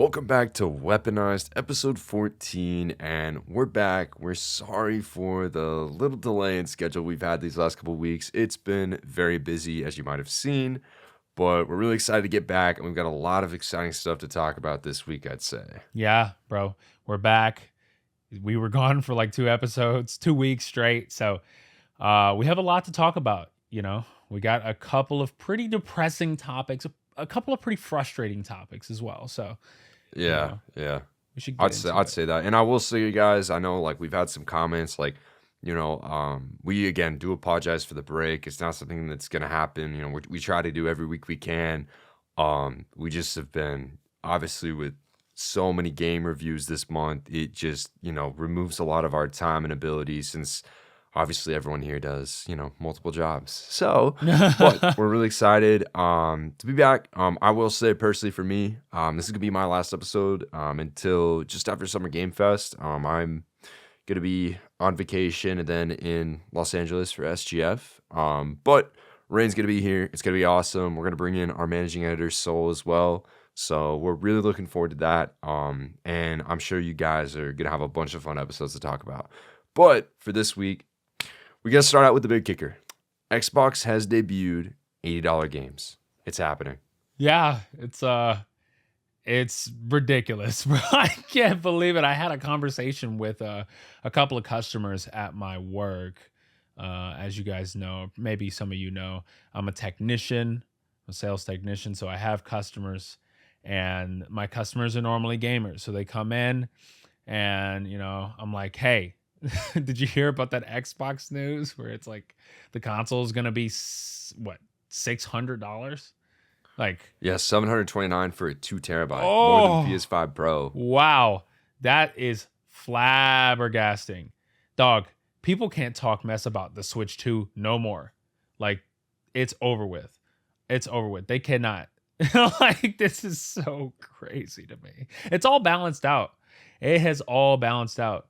Welcome back to Weaponized, episode 14, and we're back. We're sorry for the little delay in schedule we've had these last couple weeks. It's been very busy, as you might have seen, but we're really excited to get back, and we've got a lot of exciting stuff to talk about this week, I'd say. Yeah, bro, we're back. We were gone for like 2 episodes, 2 weeks straight, so we have a lot to talk about. We got a couple of pretty depressing topics, a couple of pretty frustrating topics as well. So Yeah. we should I'd get say into I'd it. say that, and I will say, you guys, I know we've had some comments we again do apologize for the break. It's not something that's gonna happen. We try to do every week we can. We just have been obviously with so many game reviews this month. It just removes a lot of our time and ability since obviously everyone here does multiple jobs. So, but we're really excited to be back. I will say personally for me, this is gonna be my last episode until just after Summer Game Fest. I'm gonna be on vacation and then in Los Angeles for SGF. But Rain's gonna be here. It's gonna be awesome. We're gonna bring in our managing editor Soul as well. So we're really looking forward to that. And I'm sure you guys are gonna have a bunch of fun episodes to talk about. But for this week, we got to start out with the big kicker. Xbox has debuted $80 games. It's happening. Yeah, it's ridiculous, bro. I can't believe it. I had a conversation with a couple of customers at my work. As you guys know, maybe some of you know, I'm a technician, a sales technician, so I have customers, and my customers are normally gamers. So they come in, and I'm like, hey. Did you hear about that Xbox news where it's like the console is gonna be $600? Like, yeah, $729 for a 2 terabyte, more oh than PS5 Pro. wow, that is flabbergasting, dog. People can't talk mess about the Switch 2 no more. Like, it's over with. It's over with. They cannot. Like, this is so crazy to me. It's all balanced out. It has all balanced out.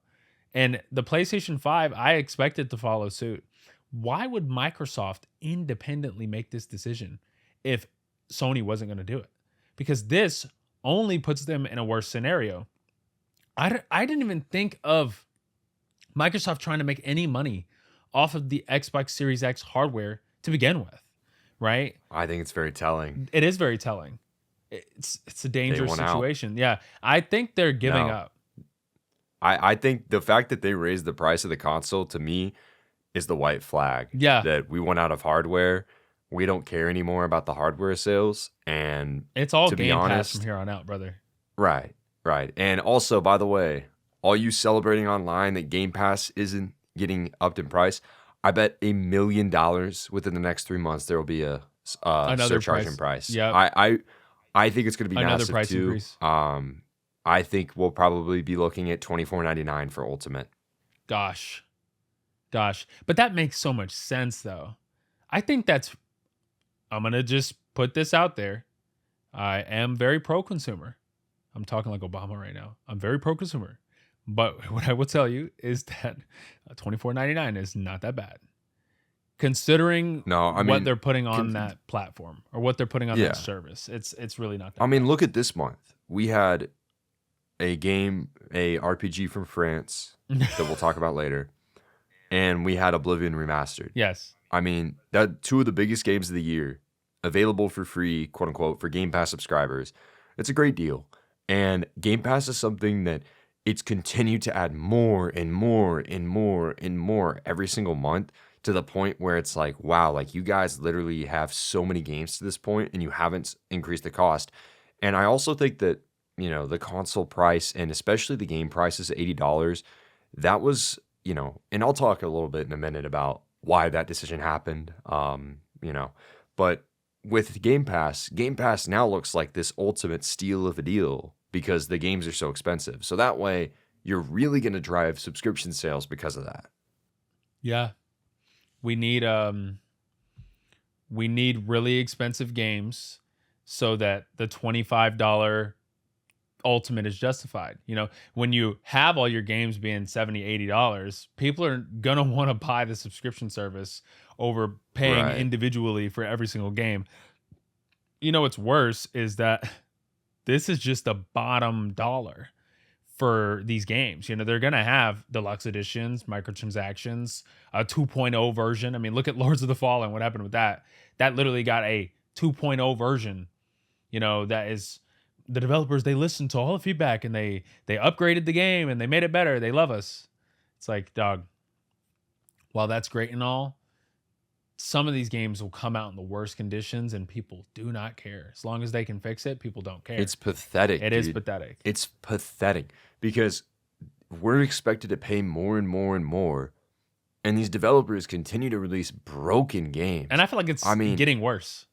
And the PlayStation 5, I expect it to follow suit. Why would Microsoft independently make this decision if Sony wasn't going to do it? Because this only puts them in a worse scenario. I didn't even think of Microsoft trying to make any money off of the Xbox Series X hardware to begin with, right? I think it's very telling. It is very telling. It's a dangerous won out. situation. Yeah, I think they're giving No. up. I think the fact that they raised the price of the console, to me, is the white flag. Yeah. That we went out of hardware. We don't care anymore about the hardware sales. And It's all to be Game Pass honest, from here on out, brother. Right. And also, by the way, all you celebrating online that Game Pass isn't getting upped in price, I bet $1 million within the next 3 months there will be a Another surcharge price. in price. Yep. I think it's going to be Another massive price too. increase. I think we'll probably be looking at $24.99 for Ultimate. Gosh. But that makes so much sense, though. I'm going to just put this out there. I am very pro-consumer. I'm talking like Obama right now. I'm very pro-consumer. But what I will tell you is that $24.99 is not that bad. Considering what they're putting on that platform or what they're putting on that service. It's really not that bad. I mean, look at this month. We had a RPG from France that we'll talk about later, and we had Oblivion Remastered. Yes. I mean, that 2 of the biggest games of the year, available for free, quote unquote, for Game Pass subscribers. It's a great deal. And Game Pass is something that it's continued to add more and more and more and more every single month, to the point where it's like, wow, like you guys literally have so many games to this point and you haven't increased the cost. And I also think that the console price and especially the game prices at $80, that was, and I'll talk a little bit in a minute about why that decision happened. But with Game Pass now looks like this ultimate steal of a deal because the games are so expensive. So that way you're really going to drive subscription sales because of that. Yeah. We need really expensive games so that the $25 Ultimate is justified. When you have all your games being $70, $80, people are going to want to buy the subscription service over paying individually for every single game. What's worse is that this is just the bottom dollar for these games. You know, they're going to have deluxe editions, microtransactions, a 2.0 version. I mean, look at Lords of the Fallen. What happened with that? That literally got a 2.0 version. You know, that is the developers, they listened to all the feedback and they upgraded the game and they made it better. They love us. It's like, dog, while that's great and all, some of these games will come out in the worst conditions and people do not care. As long as they can fix it, people don't care. It's pathetic. It dude. is pathetic. It's pathetic because we're expected to pay more and more and more, and these developers continue to release broken games. And I feel like it's getting worse.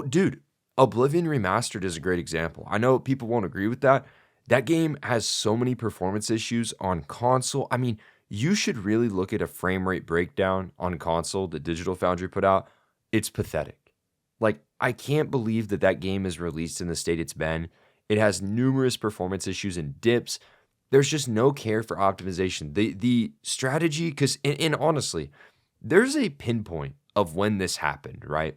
Dude, Oblivion Remastered is a great example. I know people won't agree with that. That game has so many performance issues on console. I mean, you should really look at a frame rate breakdown on console that Digital Foundry put out. It's pathetic. Like, I can't believe that game is released in the state it's been. It has numerous performance issues and dips. There's just no care for optimization. The strategy, because, and honestly, there's a pinpoint of when this happened, right?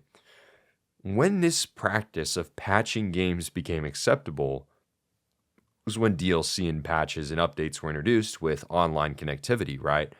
When this practice of patching games became acceptable was when DLC and patches and updates were introduced with online connectivity, right?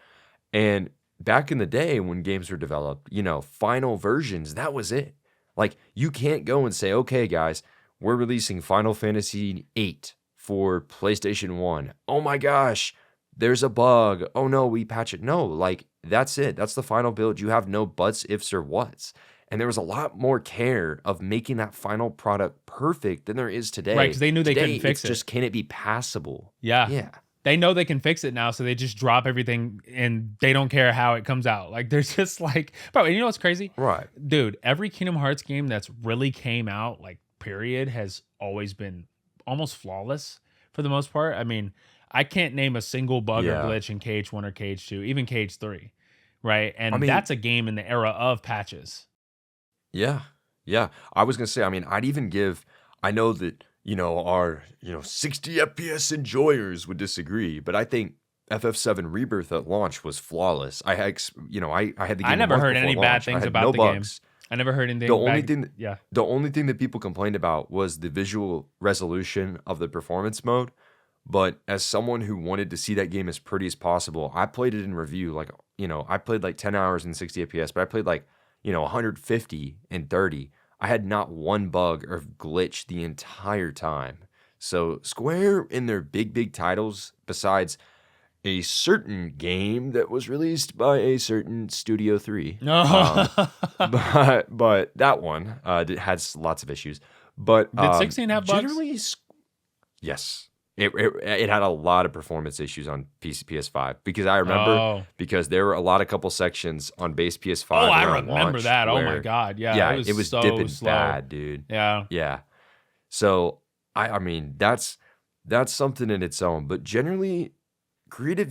And back in the day when games were developed, you know, final versions, that was it. Like, you can't go and say, okay, guys, we're releasing Final Fantasy VIII for PlayStation 1. Oh my gosh, there's a bug. Oh no, we patch it. No, like, that's it. That's the final build. You have no buts, ifs, or whats. And there was a lot more care of making that final product perfect than there is today. Right, because they knew they couldn't fix it. Just, can it be passable? Yeah. Yeah. They know they can fix it now, so they just drop everything and they don't care how it comes out. Like, they're just like, bro, you know what's crazy? Right. Dude, every Kingdom Hearts game that's really came out, like, period, has always been almost flawless for the most part. I mean, I can't name a single bug or glitch in Cage 1 or Cage 2, even Cage 3, right? And that's a game in the era of patches. Yeah. Yeah. I was going to say, I mean, I know that, you know, our, 60 FPS enjoyers would disagree, but I think FF7 Rebirth at launch was flawless. I had the game. I never heard any bad things about the game. I never heard anything. The only thing that people complained about was the visual resolution of the performance mode. But as someone who wanted to see that game as pretty as possible, I played it in review. Like, I played like 10 hours in 60 FPS, but I played like, 150 and 30. I had not one bug or glitch the entire time. So Square in their big titles, besides a certain game that was released by a certain Studio 3. No. But that one has lots of issues. But did 16 have bugs? Generally, yes. It had a lot of performance issues on PS5 because I remember because there were a couple sections on base PS5. Oh, I remember that. Oh my god, yeah, it was so dipping slow. bad, dude. Yeah. So I mean that's something in its own. But generally, Creative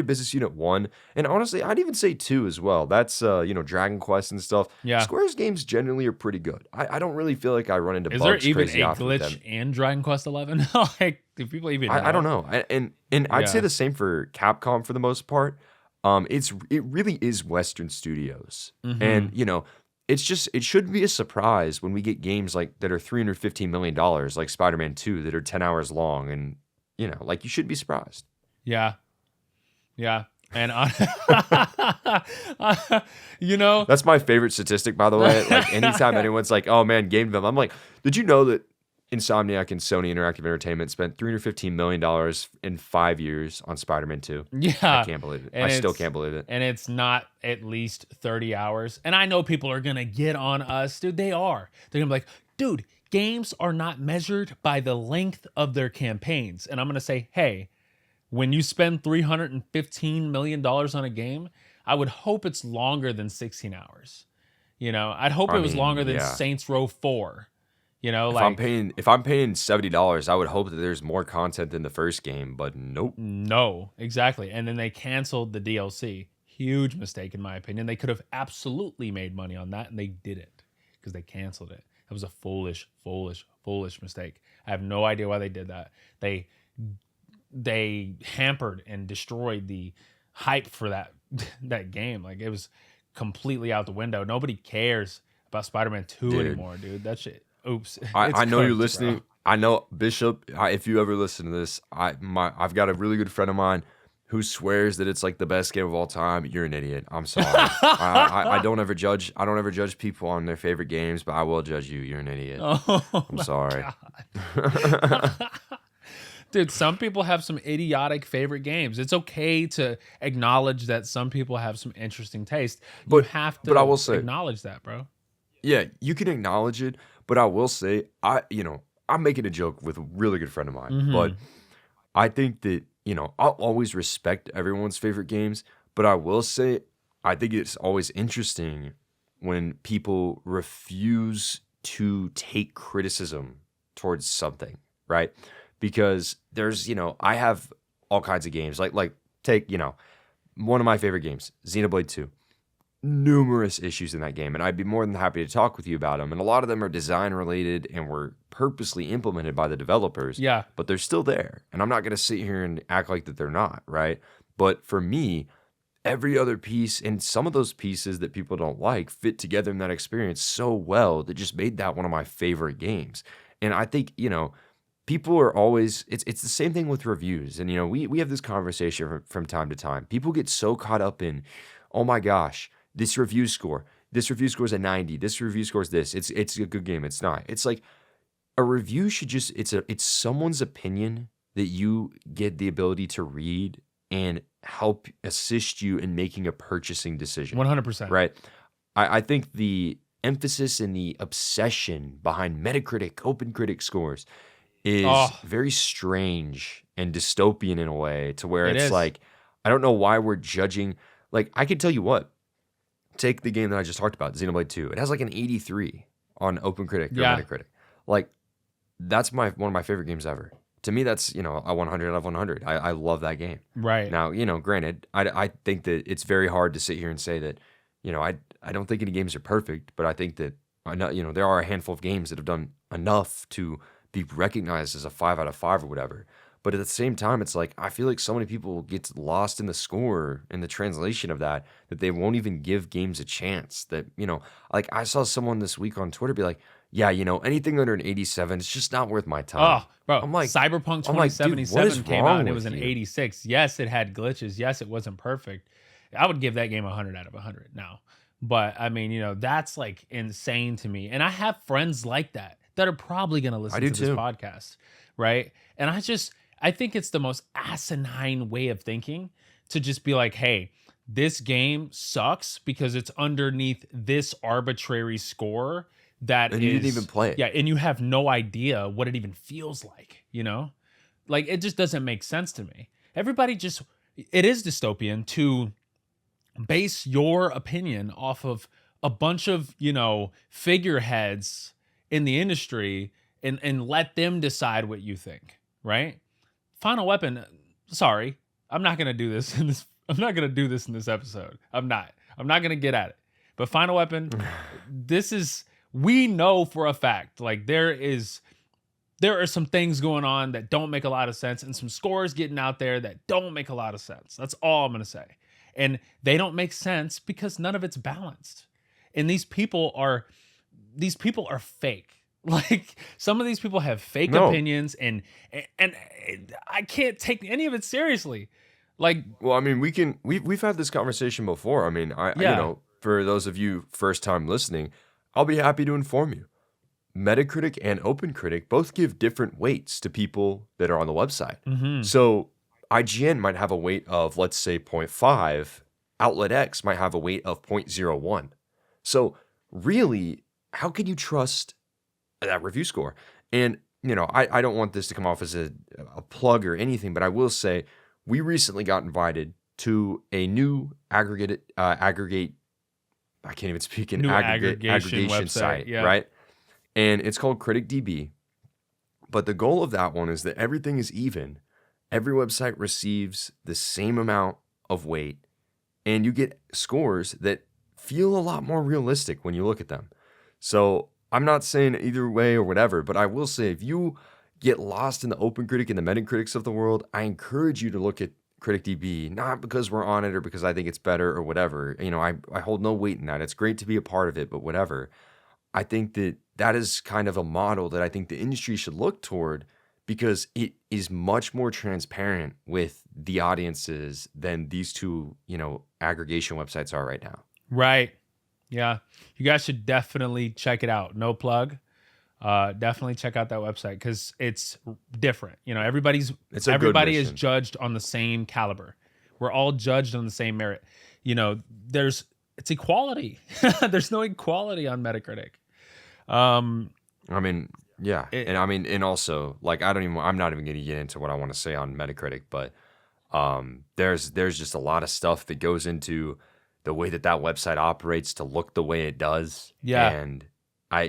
Business Unit 1, and honestly, I'd even say 2 as well. That's Dragon Quest and stuff. Yeah. Square's games generally are pretty good. I don't really feel like I run into bugs. Is there even crazy a often with glitch them. in Dragon Quest 11? Like, do people even know? I don't know. And I'd say the same for Capcom for the most part. It really is Western Studios. Mm-hmm. And it shouldn't be a surprise when we get games like that are $315 million, like Spider-Man 2, that are 10 hours long, and like, you shouldn't be surprised. Yeah. And that's my favorite statistic, by the way. Like, anytime anyone's like, "Oh man, game development," I'm like, "Did you know that Insomniac and Sony Interactive Entertainment spent $315 million in 5 years on Spider-Man 2? Yeah, I can't believe it. I still can't believe it. And it's not at least 30 hours. And I know people are gonna get on us, dude. They are. They're gonna be like, dude, games are not measured by the length of their campaigns. And I'm gonna say, hey, when you spend $315 million on a game, I would hope it's longer than 16 hours. I'd hope it was longer than Saints Row 4. If I'm paying $70, I would hope that there's more content than the first game, but nope. No, exactly. And then they canceled the DLC. Huge mistake, in my opinion. They could have absolutely made money on that, and they didn't because they canceled it. That was a foolish mistake. I have no idea why they did that. They hampered and destroyed the hype for that game. Like, it was completely out the window. Nobody cares about Spider-Man 2 anymore, dude. That shit. Oops, it's I know you're cooked, bro. listening. I know Bishop. If you ever listen to this, I've got a really good friend of mine who swears that it's like the best game of all time. You're an idiot. I'm sorry. I don't ever judge. I don't ever judge people on their favorite games, but I will judge you. You're an idiot. Oh I'm my sorry. god. Dude, some people have some idiotic favorite games. It's okay to acknowledge that some people have some interesting taste. You but have I to will say, acknowledge that, bro. yeah, you can acknowledge it, but I will say, I'm making a joke with a really good friend of mine, but Mhm. I think that, I'll always respect everyone's favorite games, but I will say, I think it's always interesting when people refuse to take criticism towards something, right? Because I have all kinds of games, like take, one of my favorite games, Xenoblade 2. Numerous issues in that game, and I'd be more than happy to talk with you about them. And a lot of them are design related and were purposely implemented by the developers, Yeah. but they're still there. And I'm not going to sit here and act like that they're not, right? But for me, every other piece and some of those pieces that people don't like fit together in that experience so well that just made that one of my favorite games. And I think, people are always it's the same thing with reviews. And we have this conversation from time to time. People get so caught up in, oh my gosh, this review score is a 90, this review score is this, it's a good game. It's not. It's like a review should just it's someone's opinion that you get the ability to read and help assist you in making a purchasing decision, 100%. right? I think the emphasis and the obsession behind Metacritic, open critic scores is Oh, very strange and dystopian in a way, to where it it's is. like, I don't know why we're judging. Like, I can tell you what, take the game that I just talked about, Xenoblade 2. It has like an 83 on OpenCritic or Yeah. Metacritic. Like, that's one of my favorite games ever. To me, that's, a 100 out of 100. I love that game. Right. Now, granted, I think that it's very hard to sit here and say that, I don't think any games are perfect, but I think that, I know, there are a handful of games that have done enough to be recognized as a 5 out of 5 or whatever. But at the same time, it's like, I feel like so many people get lost in the score and the translation of that they won't even give games a chance. That, like, I saw someone this week on Twitter be like, yeah, anything under an 87, it's just not worth my time. Oh, bro, I'm like, Cyberpunk dude, what is 2077 came out wrong and it was with an you? 86. Yes, it had glitches. Yes, it wasn't perfect. I would give that game 100 out of 100 now. But I mean, that's like insane to me. And I have friends like that are probably going to I listen do to this too. podcast, right? And I think it's the most asinine way of thinking to just be like, "Hey, this game sucks because it's underneath this arbitrary score that And you didn't even is play it. yeah, and you have no idea what it even feels like, you know? Like it just doesn't make sense to me. Everybody just it is dystopian to base your opinion off of a bunch of, figureheads in the industry and let them decide what you think, right? Final Weapon, sorry, I'm not gonna do this in this. I'm not gonna do this in this episode. I'm not. I'm not gonna get at it. But Final Weapon, this is we know for a fact, like there are some things going on that don't make a lot of sense and some scores getting out there that don't make a lot of sense. That's all I'm going to say. And they don't make sense because none of it's balanced. And these people are fake. Like some of these people have fake No. opinions and I can't take any of it seriously. Like Well, I mean, we've had this conversation before. I mean, yeah. for those of you first time listening, I'll be happy to inform you. Metacritic and OpenCritic both give different weights to people that are on the website. Mhm. So IGN might have a weight of, let's say, zero point 0.5. Outlet X might have a weight of 0.01. So really, how can you trust that review score? And, I don't want this to come off as a plug or anything, but I will say we recently got invited to a new aggregate, I can't even speak, an New aggregation aggregation website. site, Yeah. right? And it's called CriticDB. But the goal of that one is that everything is even. Every website receives the same amount of weight, and you get scores that feel a lot more realistic when you look at them. So I'm not saying either way or whatever, but I will say if you get lost in the OpenCritic and the Metacritics of the world, I encourage you to look at CriticDB, not because we're on it or because I think it's better or whatever. I hold no weight in that. It's great to be a part of it, but whatever. I think that that is kind of a model that I think the industry should look toward because it is much more transparent with the audiences than these two, aggregation websites are right now. Right. Yeah. You guys should definitely check it out. No plug. Definitely check out that website because it's different. It's a good Everybody is mission. judged on the same caliber. We're all judged on the same merit. It's equality. There's no equality on Metacritic. I mean, yeah. It, And also, like, I'm not even going to get into what I want to say on Metacritic, but there's just a lot of stuff that goes into the way that website operates to look the way it does. Yeah. And I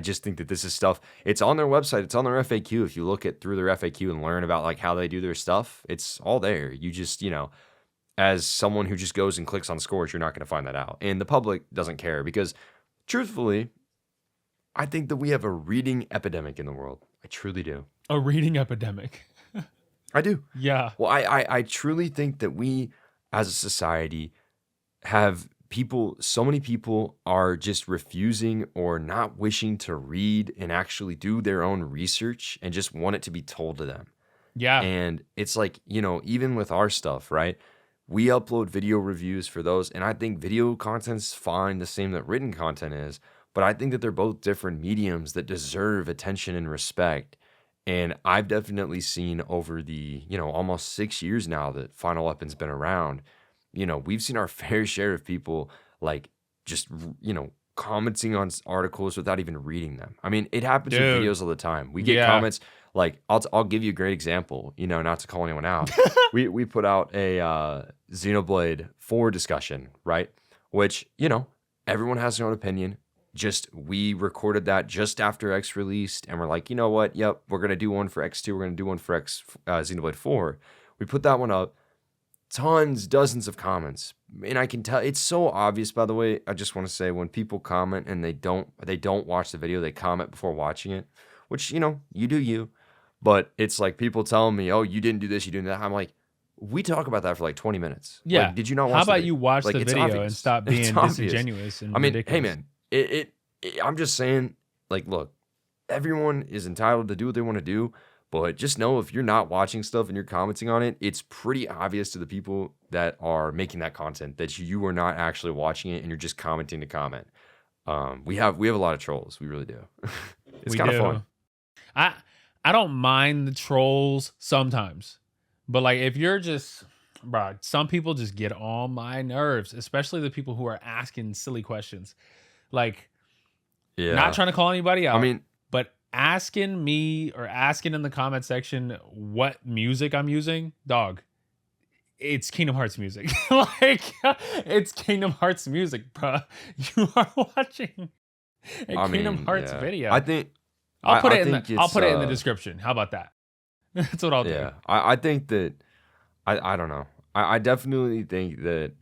just think that this is stuff. It's on their website. It's on their FAQ. If you look through their FAQ and learn about like how they do their stuff, it's all there. You just, as someone who just goes and clicks on scores, you're not going to find that out. And the public doesn't care because truthfully, I think that we have a reading epidemic in the world. I truly do. A reading epidemic. I do. Yeah. Well, I truly think that we as a society have so many people are just refusing or not wishing to read and actually do their own research and just want it to be told to them. Yeah. And it's like, even with our stuff, right? We upload video reviews for those, and I think video content's fine, the same that written content is, but I think that they're both different mediums that deserve attention and respect. And I've definitely seen over the, almost 6 years now that Final Weapon's been around, we've seen our fair share of people like just, commenting on articles without even reading them. I mean, it happens with Dude. videos all the time. We get Yeah. comments like, I'll give you a great example, not to call anyone out. we put out a Xenoblade 4 discussion, right? Which, everyone has their own opinion. We recorded that just after X released, and we're like, you know what? Yep, we're gonna do one for X2. We're gonna do one for Xenoblade 4. We put that one up. Dozens of comments, and I can tell it's so obvious. By the way, I just want to say when people comment and they don't watch the video, they comment before watching it, which you do you, but it's like people telling me, oh, you didn't do this, you didn't do that. I'm like, we talk about that for like 20 minutes. Yeah. Like, did you not watch? How the about video? you watch Like, the it's video obvious. and stop It's being obvious. disingenuous and I mean, ridiculous? hey man, I'm just saying, like, look, everyone is entitled to do what they want to do, but just know if you're not watching stuff and you're commenting on it, it's pretty obvious to the people that are making that content that you are not actually watching it and you're just commenting to comment. We have a lot of trolls. We really do. It's kind of fun. I don't mind the trolls sometimes, but like if you're just, bro, some people just get on my nerves, especially the people who are asking silly questions. Like, Yeah. not trying to call anybody out. I mean, but asking me or asking in the comment section what music I'm using, dog, it's Kingdom Hearts music. Like, it's Kingdom Hearts music, bro. You are watching a Kingdom Hearts video. I think I'll put it in the it's, description. How about that? That's what I'll do. Yeah, I think that I don't know. I definitely think that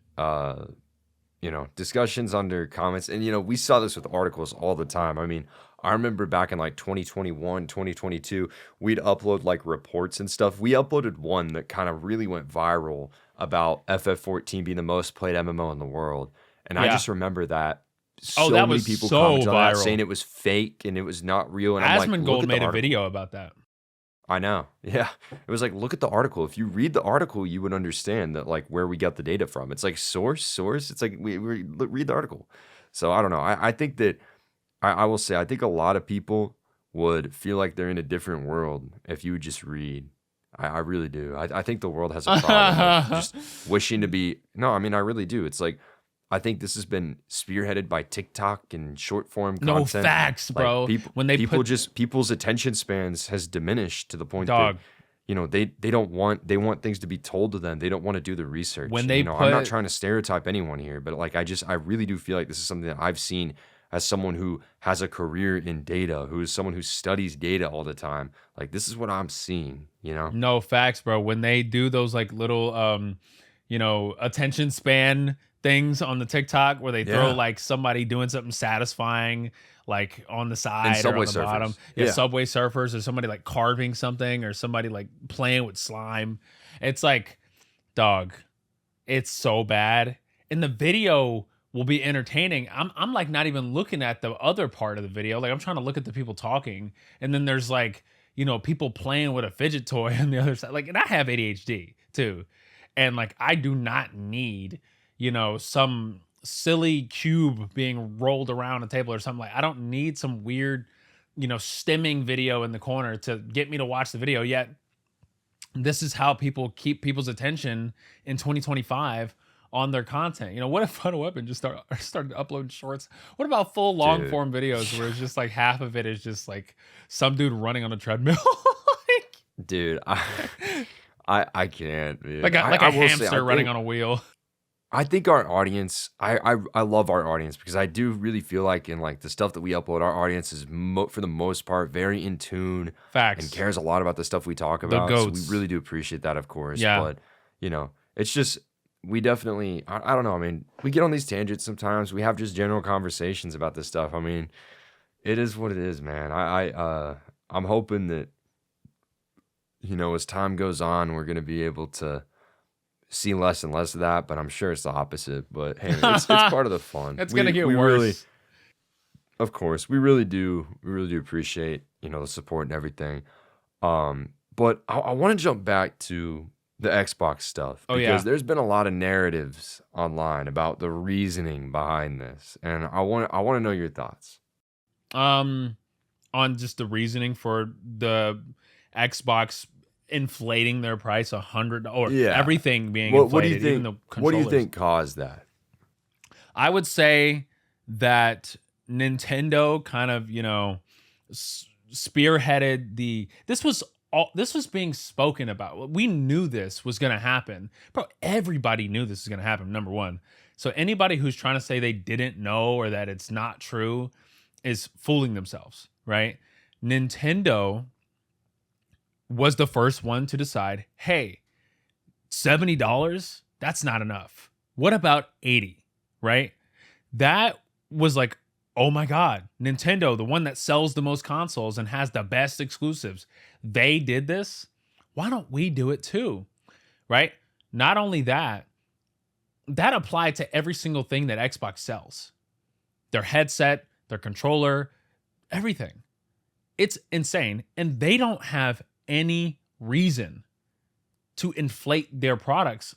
discussions under comments, and we saw this with articles all the time. I mean, I remember back in like 2021, 2022, we'd upload like reports and stuff. We uploaded one that kind of really went viral about FF14 being the most played MMO in the world. And I Yeah. just remember that Oh, that many was people so commented on that viral. saying it was fake and it was not real. And I'm like, look Asmongold at the made a article. video about that. I know. Yeah. It was like, look at the article. If you read the article, you would understand that like where we got the data from. It's like source. It's like we read the article. So I don't know. I think that I will say, I think a lot of people would feel like they're in a different world if you would just read. I really do. I think the world has a problem with just wishing to be. No, I mean, I really do. It's like, I think this has been spearheaded by TikTok and short form No content. facts, Like, bro. people's attention spans has diminished to the point Dog. that they want things to be told to them. They don't want to do the research. When they I'm not put- trying to stereotype anyone here, but like I really do feel like this is something that I've seen as someone who has a career in data, who is someone who studies data all the time. Like this is what I'm seeing, No facts, bro. When they do those like little attention span things on the TikTok where they throw Yeah. like somebody doing something satisfying like on the side or Subway on the bottom. Surfers. Yeah, Yeah. Subway Surfers or somebody like carving something or somebody like playing with slime. It's like, dog, it's so bad. And the video will be entertaining. I'm like not even looking at the other part of the video. Like I'm trying to look at the people talking, and then there's like, people playing with a fidget toy on the other side. Like, and I have ADHD too. And like I do not need, some silly cube being rolled around a table or something. Like I don't need some weird, stimming video in the corner to get me to watch the video. Yet this is how people keep people's attention in 2025 on their content. What if Fun Weapon just started uploading shorts? What about full long Dude, form videos where it's just like half of it is just like some dude running on a treadmill? dude, I can't, man. like a, I, like I a will say, hamster running on a wheel. I think our audience, I love our audience because I do really feel like in like the stuff that we upload, our audience is for the most part very in tune and Facts. cares a lot about the stuff we talk The about. So we goats. really do appreciate that, of course. Yeah. But it's just we definitely, I don't know. I mean, we get on these tangents sometimes. We have just general conversations about this stuff. I mean, it is what it is, man. I'm hoping that as time goes on, we're gonna be able to see less and less of that, but I'm sure it's the opposite. But hey, it's part of the fun. It's gonna get we worse. Really, of course, we really do appreciate the support and everything. But I want to jump back to the Xbox stuff Oh, because yeah. there's been a lot of narratives online about the reasoning behind this, and I want to know your thoughts. On just the reasoning for the Xbox inflating their price 100, or Yeah. everything being What do you inflated, think? even the What do you controllers. think caused that? I would say that Nintendo kind of, spearheaded this was being spoken about. We knew this was going to happen. Bro, everybody knew this was going to happen, number one. So anybody who's trying to say they didn't know or that it's not true is fooling themselves, right? Nintendo was the first one to decide, hey, $70, that's not enough. What about 80, right? That was like, oh my God, Nintendo, the one that sells the most consoles and has the best exclusives, they did this. Why don't we do it too, right? Not only that, that applied to every single thing that Xbox sells. Their headset, their controller, everything. It's insane. And they don't have any reason to inflate their products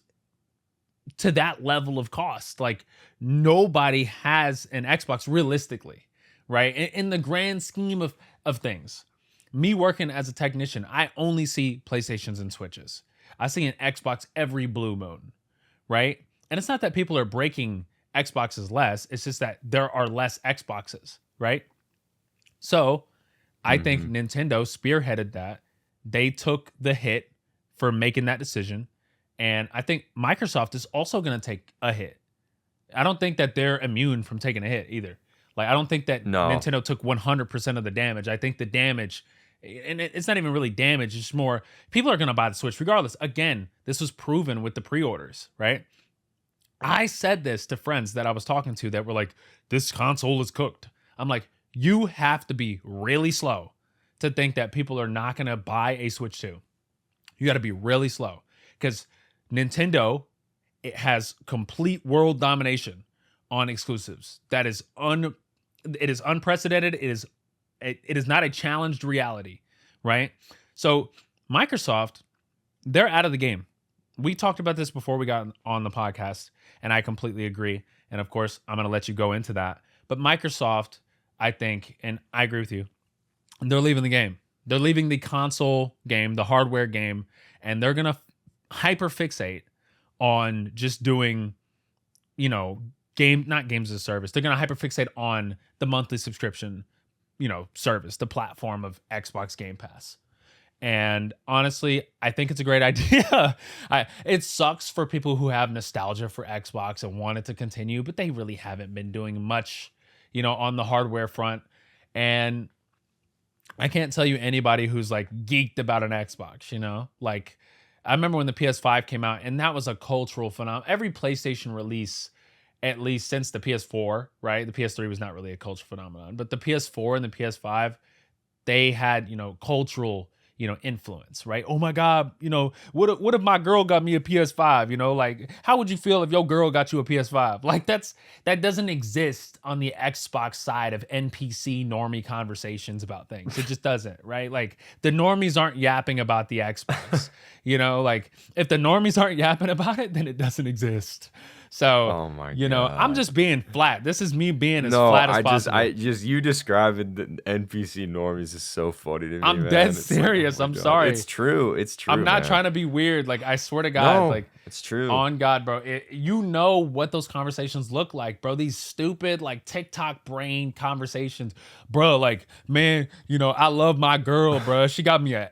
to that level of cost. Like nobody has an Xbox realistically, right? In the grand scheme of things. Me working as a technician, I only see PlayStations and Switches. I see an Xbox every blue moon, right? And it's not that people are breaking Xboxes less, it's just that there are less Xboxes, right? So I think Nintendo spearheaded that. They took the hit for making that decision. And I think Microsoft is also going to take a hit. I don't think that they're immune from taking a hit either. Like, I don't think that Nintendo took 100% of the damage. I think the damage, and it's not even really damage, it's more people are going to buy the Switch regardless. Again, this was proven with the pre-orders, right? I said this to friends that I was talking to that were like, this console is cooked. I'm like, you have to be really slow to think that people are not going to buy a Switch 2. You got to be really slow because Nintendo, it has complete world domination on exclusives. That is it is unprecedented. It is not a challenged reality, right? So Microsoft, they're out of the game. We talked about this before we got on the podcast, and I completely agree. And of course, I'm going to let you go into that. But Microsoft, I think, and I agree with you, they're leaving the game. They're leaving the console game, the hardware game, and they're going to hyper fixate on just doing, not games as a service. They're going to hyper fixate on the monthly subscription, service, the platform of Xbox Game Pass. And honestly, I think it's a great idea. It sucks for people who have nostalgia for Xbox and want it to continue, but they really haven't been doing much, on the hardware front. And I can't tell you anybody who's like geeked about an Xbox, like I remember when the PS5 came out and that was a cultural phenomenon. Every PlayStation release, at least since the PS4, right? The PS3 was not really a cultural phenomenon, but the PS4 and the PS5, they had, cultural, influence, right? Oh my God, what if my girl got me a PS5? Like, how would you feel if your girl got you a PS5? Like, that doesn't exist on the Xbox side of NPC normie conversations about things. It just doesn't, right? Like, the normies aren't yapping about the Xbox. Like, if the normies aren't yapping about it, then it doesn't exist. So, Oh my I'm god. just being flat. This is me being as No, flat as possible. I just you describing the NPC normies is so funny to me, I'm dead man. It's like, oh serious. my I'm god, sorry. it's I'm true, not man. trying to be weird. Like, I swear to God, No, like, it's true. on God, bro. You know what those conversations look like, bro. These stupid, like, TikTok brain conversations. Bro, like, man, I love my girl, bro. She got me a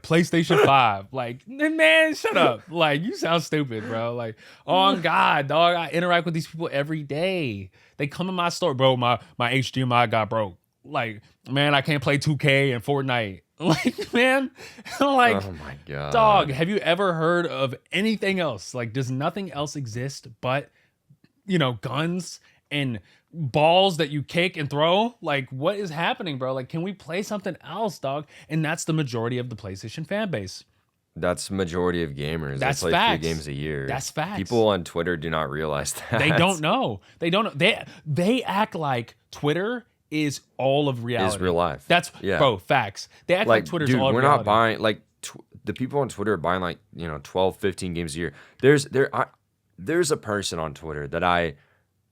PlayStation 5. Like, man, shut up. Like, you sound stupid, bro. Like, on God, dog. I interact with these people every day. They come in my store, bro. My HDMI got broke. Like, man, I can't play 2K and Fortnite. Like, man, like, Oh my dog, god. have you ever heard of anything else? Like, does nothing else exist but, guns and balls that you kick and throw? Like, what is happening, bro? Like, can we play something else, dog? And that's the majority of the PlayStation fan base. That's the majority of gamers. They That's play 3 facts. games a year. That's facts. People on Twitter do not realize that. They don't know. They don't know. They act like Twitter is all of reality. Is real life. That's Yeah. bro, facts. They act like Twitter's dude, all of we're reality. not buying like the people on Twitter are buying like 12, 15 games a year. There's a person on Twitter that I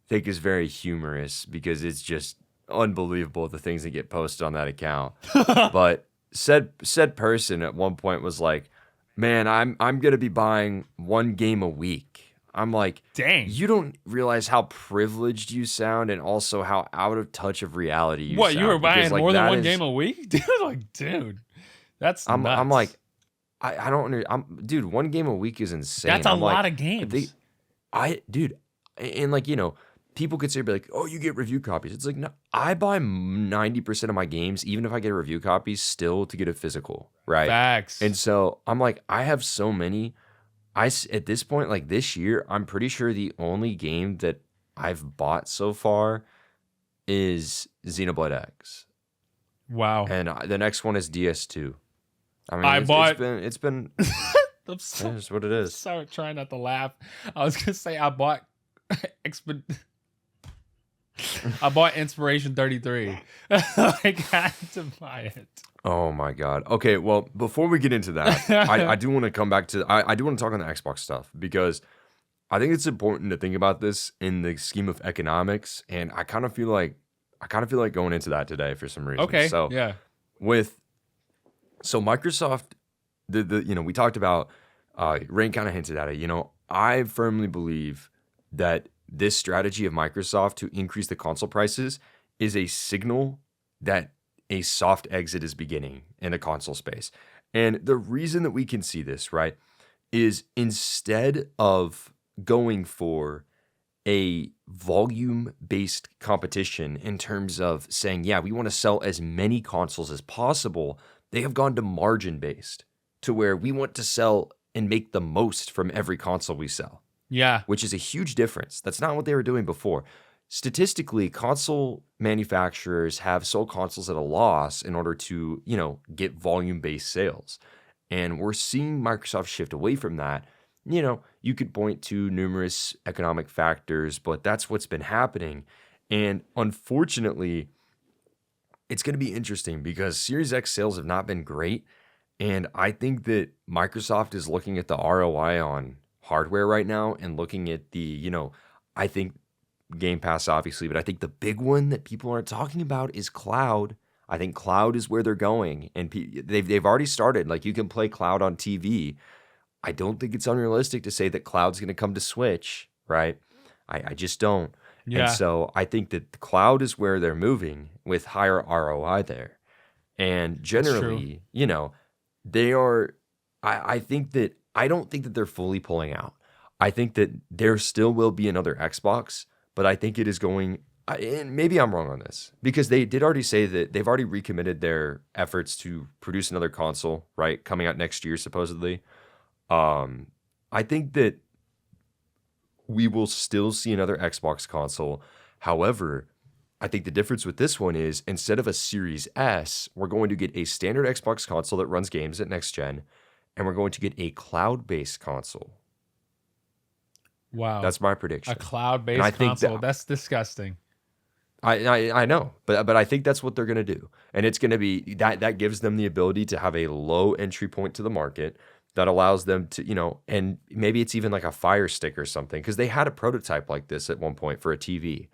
think is very humorous because it's just unbelievable the things that get posted on that account. But said person at one point was like, "Man, I'm gonna be buying 1 game a week." I'm like, Dang. you don't realize how privileged you sound and also how out of touch of reality you What, sound. you were buying because, like, more than that one is- game a week? Dude, like, dude. That's nuts. I'm like, I don't dude, 1 game a week is insane. That's a I'm like, lot of games. dude, and like, people could say, be like, oh, you get review copies. It's like, no, I buy 90% of my games, even if I get a review copy, still to get a physical, right? Facts. And so I'm like, I have so many. At this point, like this year, I'm pretty sure the only game that I've bought so far is Xenoblade X, Wow. and the next one is DS2. I mean, I bought- it's been I'm so, it's what it is. sorry, trying not to laugh. I was gonna say I bought I bought Inspiration 33. Like, I had to buy it. Oh my god. Okay, well, before we get into that, I do want to come back to I do want to talk on the Xbox stuff because I think it's important to think about this in the scheme of economics, and I kind of feel like going into that today for some reason. Okay. So Yeah. so Microsoft, we talked about Rain kind of hinted at it. I firmly believe that this strategy of Microsoft to increase the console prices is a signal that a soft exit is beginning in the console space. And the reason that we can see this, right, is instead of going for a volume-based competition in terms of saying, yeah, we want to sell as many consoles as possible, they have gone to margin-based to where we want to sell and make the most from every console we sell. Yeah. Which is a huge difference. That's not what they were doing before. Statistically, console manufacturers have sold consoles at a loss in order to, get volume-based sales. And we're seeing Microsoft shift away from that. You could point to numerous economic factors, but that's what's been happening. And unfortunately, it's going to be interesting because Series X sales have not been great. And I think that Microsoft is looking at the ROI on hardware right now and looking at the, I think Game Pass, obviously, but I think the big one that people aren't talking about is cloud. I think cloud is where they're going, and they've already started. Like, you can play cloud on TV. I don't think it's unrealistic to say that cloud's going to come to Switch, right? I just don't. Yeah. And so I think that the cloud is where they're moving with higher ROI there. And generally, they are. I think that I don't think that they're fully pulling out. I think that there still will be another Xbox. But I think it is going, and maybe I'm wrong on this, because they did already say that they've already recommitted their efforts to produce another console, right? Coming out next year, supposedly. I think that we will still see another Xbox console. However, I think the difference with this one is instead of a Series S, we're going to get a standard Xbox console that runs games at next gen, and we're going to get a cloud-based console. Wow. That's my A prediction. And I cloud-based think console. that That's disgusting. I know, but I think that's what they're going to do, and it's going to be that gives them the ability to have a low entry point to the market that allows them to, and maybe it's even like a Fire Stick or something because they had a prototype like this at one point for a TV.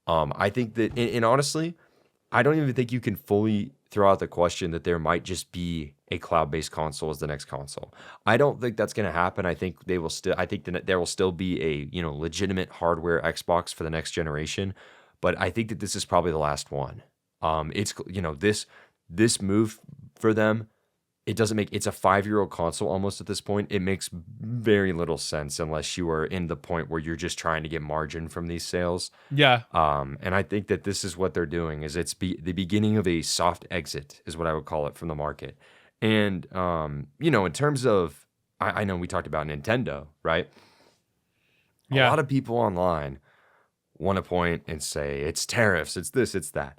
I think that, and honestly, I don't even think you can fully throw out the question that there might just be a cloud-based console as the next console. I don't think that's going to happen. I think they will still. I think that there will still be a legitimate hardware Xbox for the next generation, but I think that this is probably the last one. It's this move for them. It doesn't make it's a 5-year-old console almost at this point. It makes very little sense unless you are in the point where you're just trying to get margin from these sales. Yeah. And I think that this is what they're doing is the beginning of a soft exit is what I would call it from the market. And in terms of I know we talked about Nintendo, right? A Yeah. lot of people online want to point and say it's tariffs, it's this, it's that.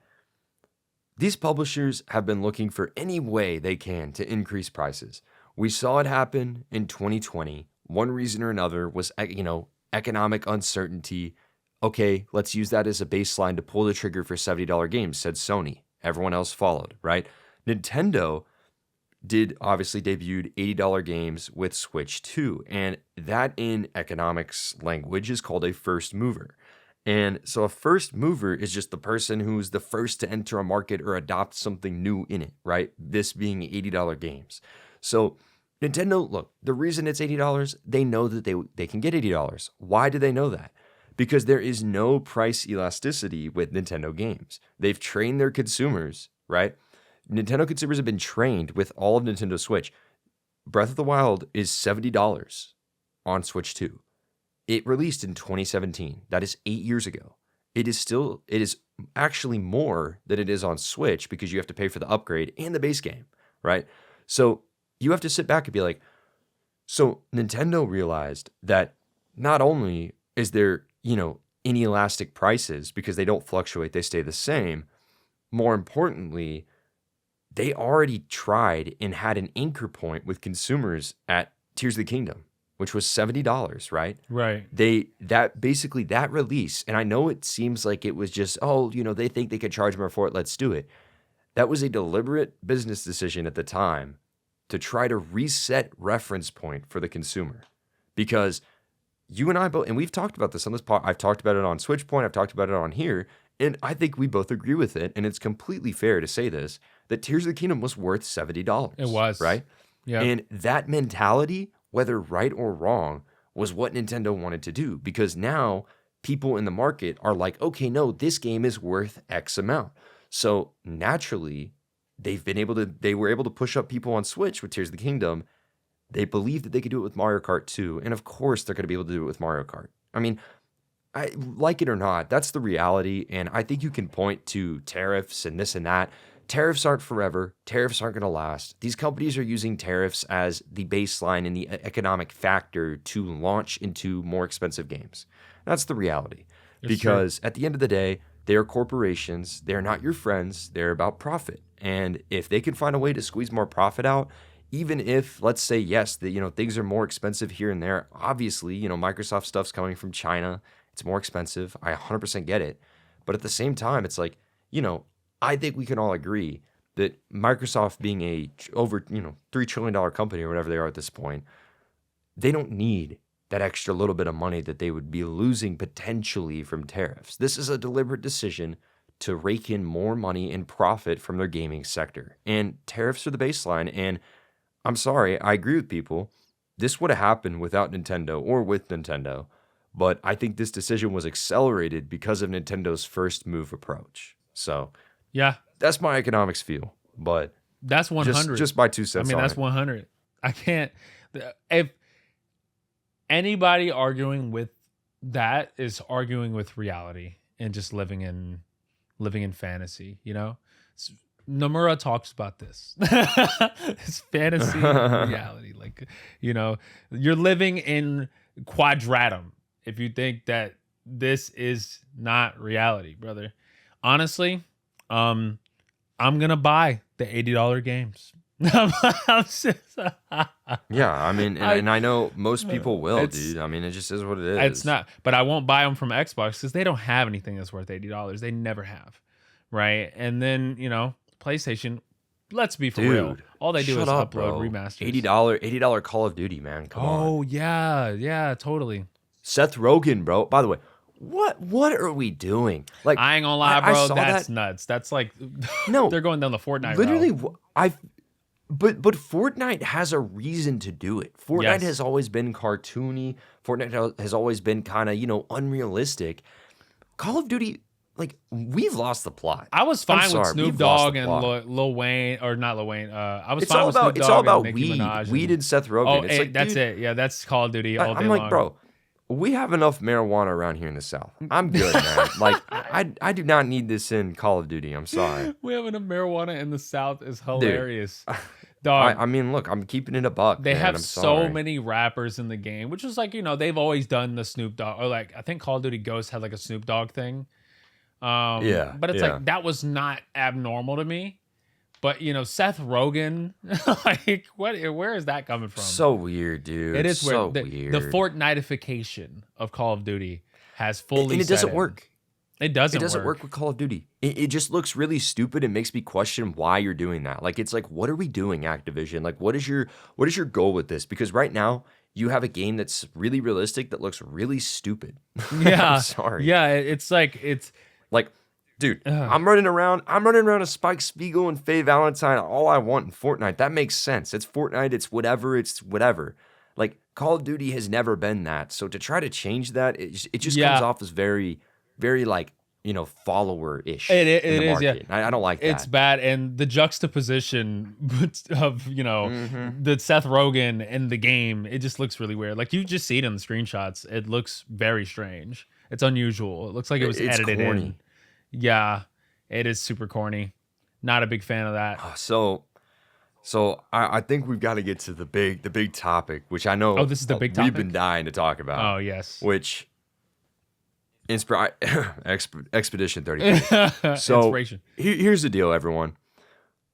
These publishers have been looking for any way they can to increase prices. We saw it happen in 2020. One reason or another was, economic uncertainty. Okay, let's use that as a baseline to pull the trigger for $70 games, said Sony. Everyone else followed, right? Nintendo obviously debuted $80 games with Switch 2, and that in economics language is called a first mover. And so a first mover is just the person who's the first to enter a market or adopt something new in it, right? This being $80 games. So Nintendo, look, the reason it's $80, they know that they can get $80. Why do they know that? Because there is no price elasticity with Nintendo games. They've trained their consumers, right? Nintendo consumers have been trained with all of Nintendo Switch. Breath of the Wild is $70 on Switch 2. It released in 2017. That is 8 years ago. It is actually more than it is on Switch because you have to pay for the upgrade and the base game, right? So you have to sit back and be like, so Nintendo realized that not only is there, inelastic prices because they don't fluctuate, they stay the same. More importantly, they already tried and had an anchor point with consumers at Tears of the Kingdom, which was $70, right? Right. That release, and I know it seems like it was just, they think they could charge more for it, let's do it. That was a deliberate business decision at the time to try to reset reference point for the consumer. Because you and I both, and we've talked about this on this pod, I've talked about it on Switch Point, I've talked about it on here, and I think we both agree with it, and it's completely fair to say this, that Tears of the Kingdom was worth $70. It was. Right? Yeah. And that mentality, whether right or wrong, was what Nintendo wanted to do because now people in the market are like, okay, no, this game is worth X amount. So naturally, they were able to push up people on Switch with Tears of the Kingdom. They believed that they could do it with Mario Kart 2. And of course, they're going to be able to do it with Mario Kart. I mean, I like it or not, that's the reality. And I think you can point to tariffs and this and that. Tariffs aren't forever. Tariffs aren't going to last. These companies are using tariffs as the baseline and the economic factor to launch into more expensive games. That's the reality. Because at the end of the day, they are corporations. They're not your friends. They're about profit. And if they can find a way to squeeze more profit out, even if, let's say, yes, things are more expensive here and there. Obviously, Microsoft stuff's coming from China. It's more expensive. I 100% get it. But at the same time, it's like, I think we can all agree that Microsoft being a over, $3 trillion company or whatever they are at this point, they don't need that extra little bit of money that they would be losing potentially from tariffs. This is a deliberate decision to rake in more money and profit from their gaming sector. And tariffs are the baseline. And I'm sorry, I agree with people. This would have happened without Nintendo or with Nintendo. But I think this decision was accelerated because of Nintendo's first move approach. So yeah, that's my economics feel. But that's 100. Just my 2 cents. I mean, on that's it. 100. I can't. If anybody arguing with that is arguing with reality and just living in fantasy, Nomura talks about this. It's fantasy and reality. Like, you're living in quadratum if you think that this is not reality, brother. Honestly, I'm gonna buy the $80 games. I'm just- Yeah, I mean, I and I know most people will, it's dude. I mean, it just is what it it's is. not, but I won't buy them from Xbox because they don't have anything that's worth $80. They never have, right? And then PlayStation. Let's be for real. Dude, All they do shut is up, upload bro. remasters. $80 Call of Duty, man. Come on. Oh yeah, yeah, totally. Seth Rogen, bro. By the way, what are we doing? Like, I ain't gonna lie, I bro. saw That's that. nuts. That's like No, they're going down the Fortnite literally, route. but Fortnite has a reason to do it. Fortnite Yes, has always been cartoony. Fortnite has always been kind of, unrealistic. Call of Duty, like, we've lost the plot. I was I'm fine with sorry, Snoop we've lost the Dogg and plot. Lil Wayne, or not Lil Wayne. I was It's fine all with Snoop about it's all Dogg and about Nicki weed. Minaj. Weed and Seth Rogen. Oh, It's like, that's dude, it. Yeah, that's Call of Duty all day I'm like, long. bro, we have enough marijuana around here in the South. I'm good, man. Like, I do not need this in Call of Duty. I'm sorry. We having a marijuana in the South is Dude, hilarious. Dog, I mean, look, I'm keeping it a buck, they man. have I'm so sorry. many rappers in the game, which is like, they've always done the Snoop Dogg, or like I think Call of Duty Ghost had like a Snoop Dogg thing. Yeah, But it's yeah. like that was not abnormal to me. But Seth Rogen, like where is that coming from? So weird, dude. It is so weird. weird. The Fortniteification of Call of Duty has fully And it set doesn't in. work. It doesn't It doesn't work. work with Call of Duty. It just looks really stupid. It makes me question why you're doing that. Like, it's like, what are we doing, Activision? Like, what is your goal with this? Because right now you have a game that's really realistic that looks really stupid. Yeah. I'm sorry. Yeah, it's like Like, dude, Ugh. I'm running around a Spike Spiegel and Faye Valentine all I want in Fortnite. That makes sense. It's Fortnite, it's whatever. Like, Call of Duty has never been that. So to try to change that, it just Yeah. comes off as very, very like, follower-ish It in the is, yeah. market. I don't like that. it's bad, and the juxtaposition of Mhm. the Seth Rogen in the game, it just looks really weird. Like you just see it in the screenshots. It looks very strange. It's unusual. It looks like it was It's edited corny. in. Yeah, it is super corny. Not a big fan of that. So I think we've got to get to the big topic, which I know Oh, this is the big we've been topic? dying to talk about. Oh yes. Which Expedition 33. So Inspiration. here's the deal, everyone.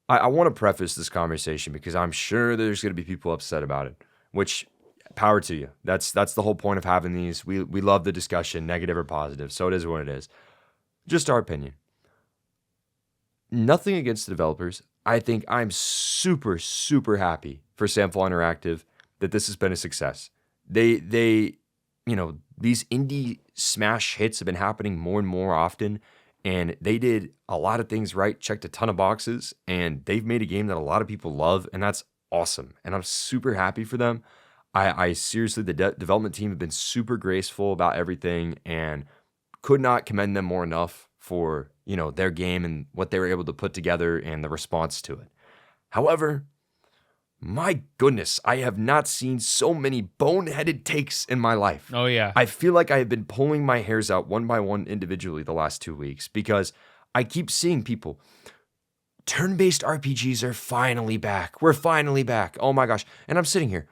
I want to preface this conversation because I'm sure there's going to be people upset about it. Which, power to you. That's the whole point of having these. We love the discussion, negative or positive. So it is what it is. Just our opinion. Nothing against the developers. I think I'm super, super happy for Samfall Interactive that this has been a success. They these indie smash hits have been happening more and more often, and they did a lot of things right, checked a ton of boxes, and they've made a game that a lot of people love, and that's awesome. And I'm super happy for them. I seriously, the development team have been super graceful about everything, and could not commend them more enough for their game and what they were able to put together and the response to it. However, my goodness, I have not seen so many boneheaded takes in my life. Oh yeah. I feel like I have been pulling my hairs out one by one individually the last 2 weeks because I keep seeing people. Turn-based RPGs are finally back. We're finally back. Oh my gosh. And I'm sitting here.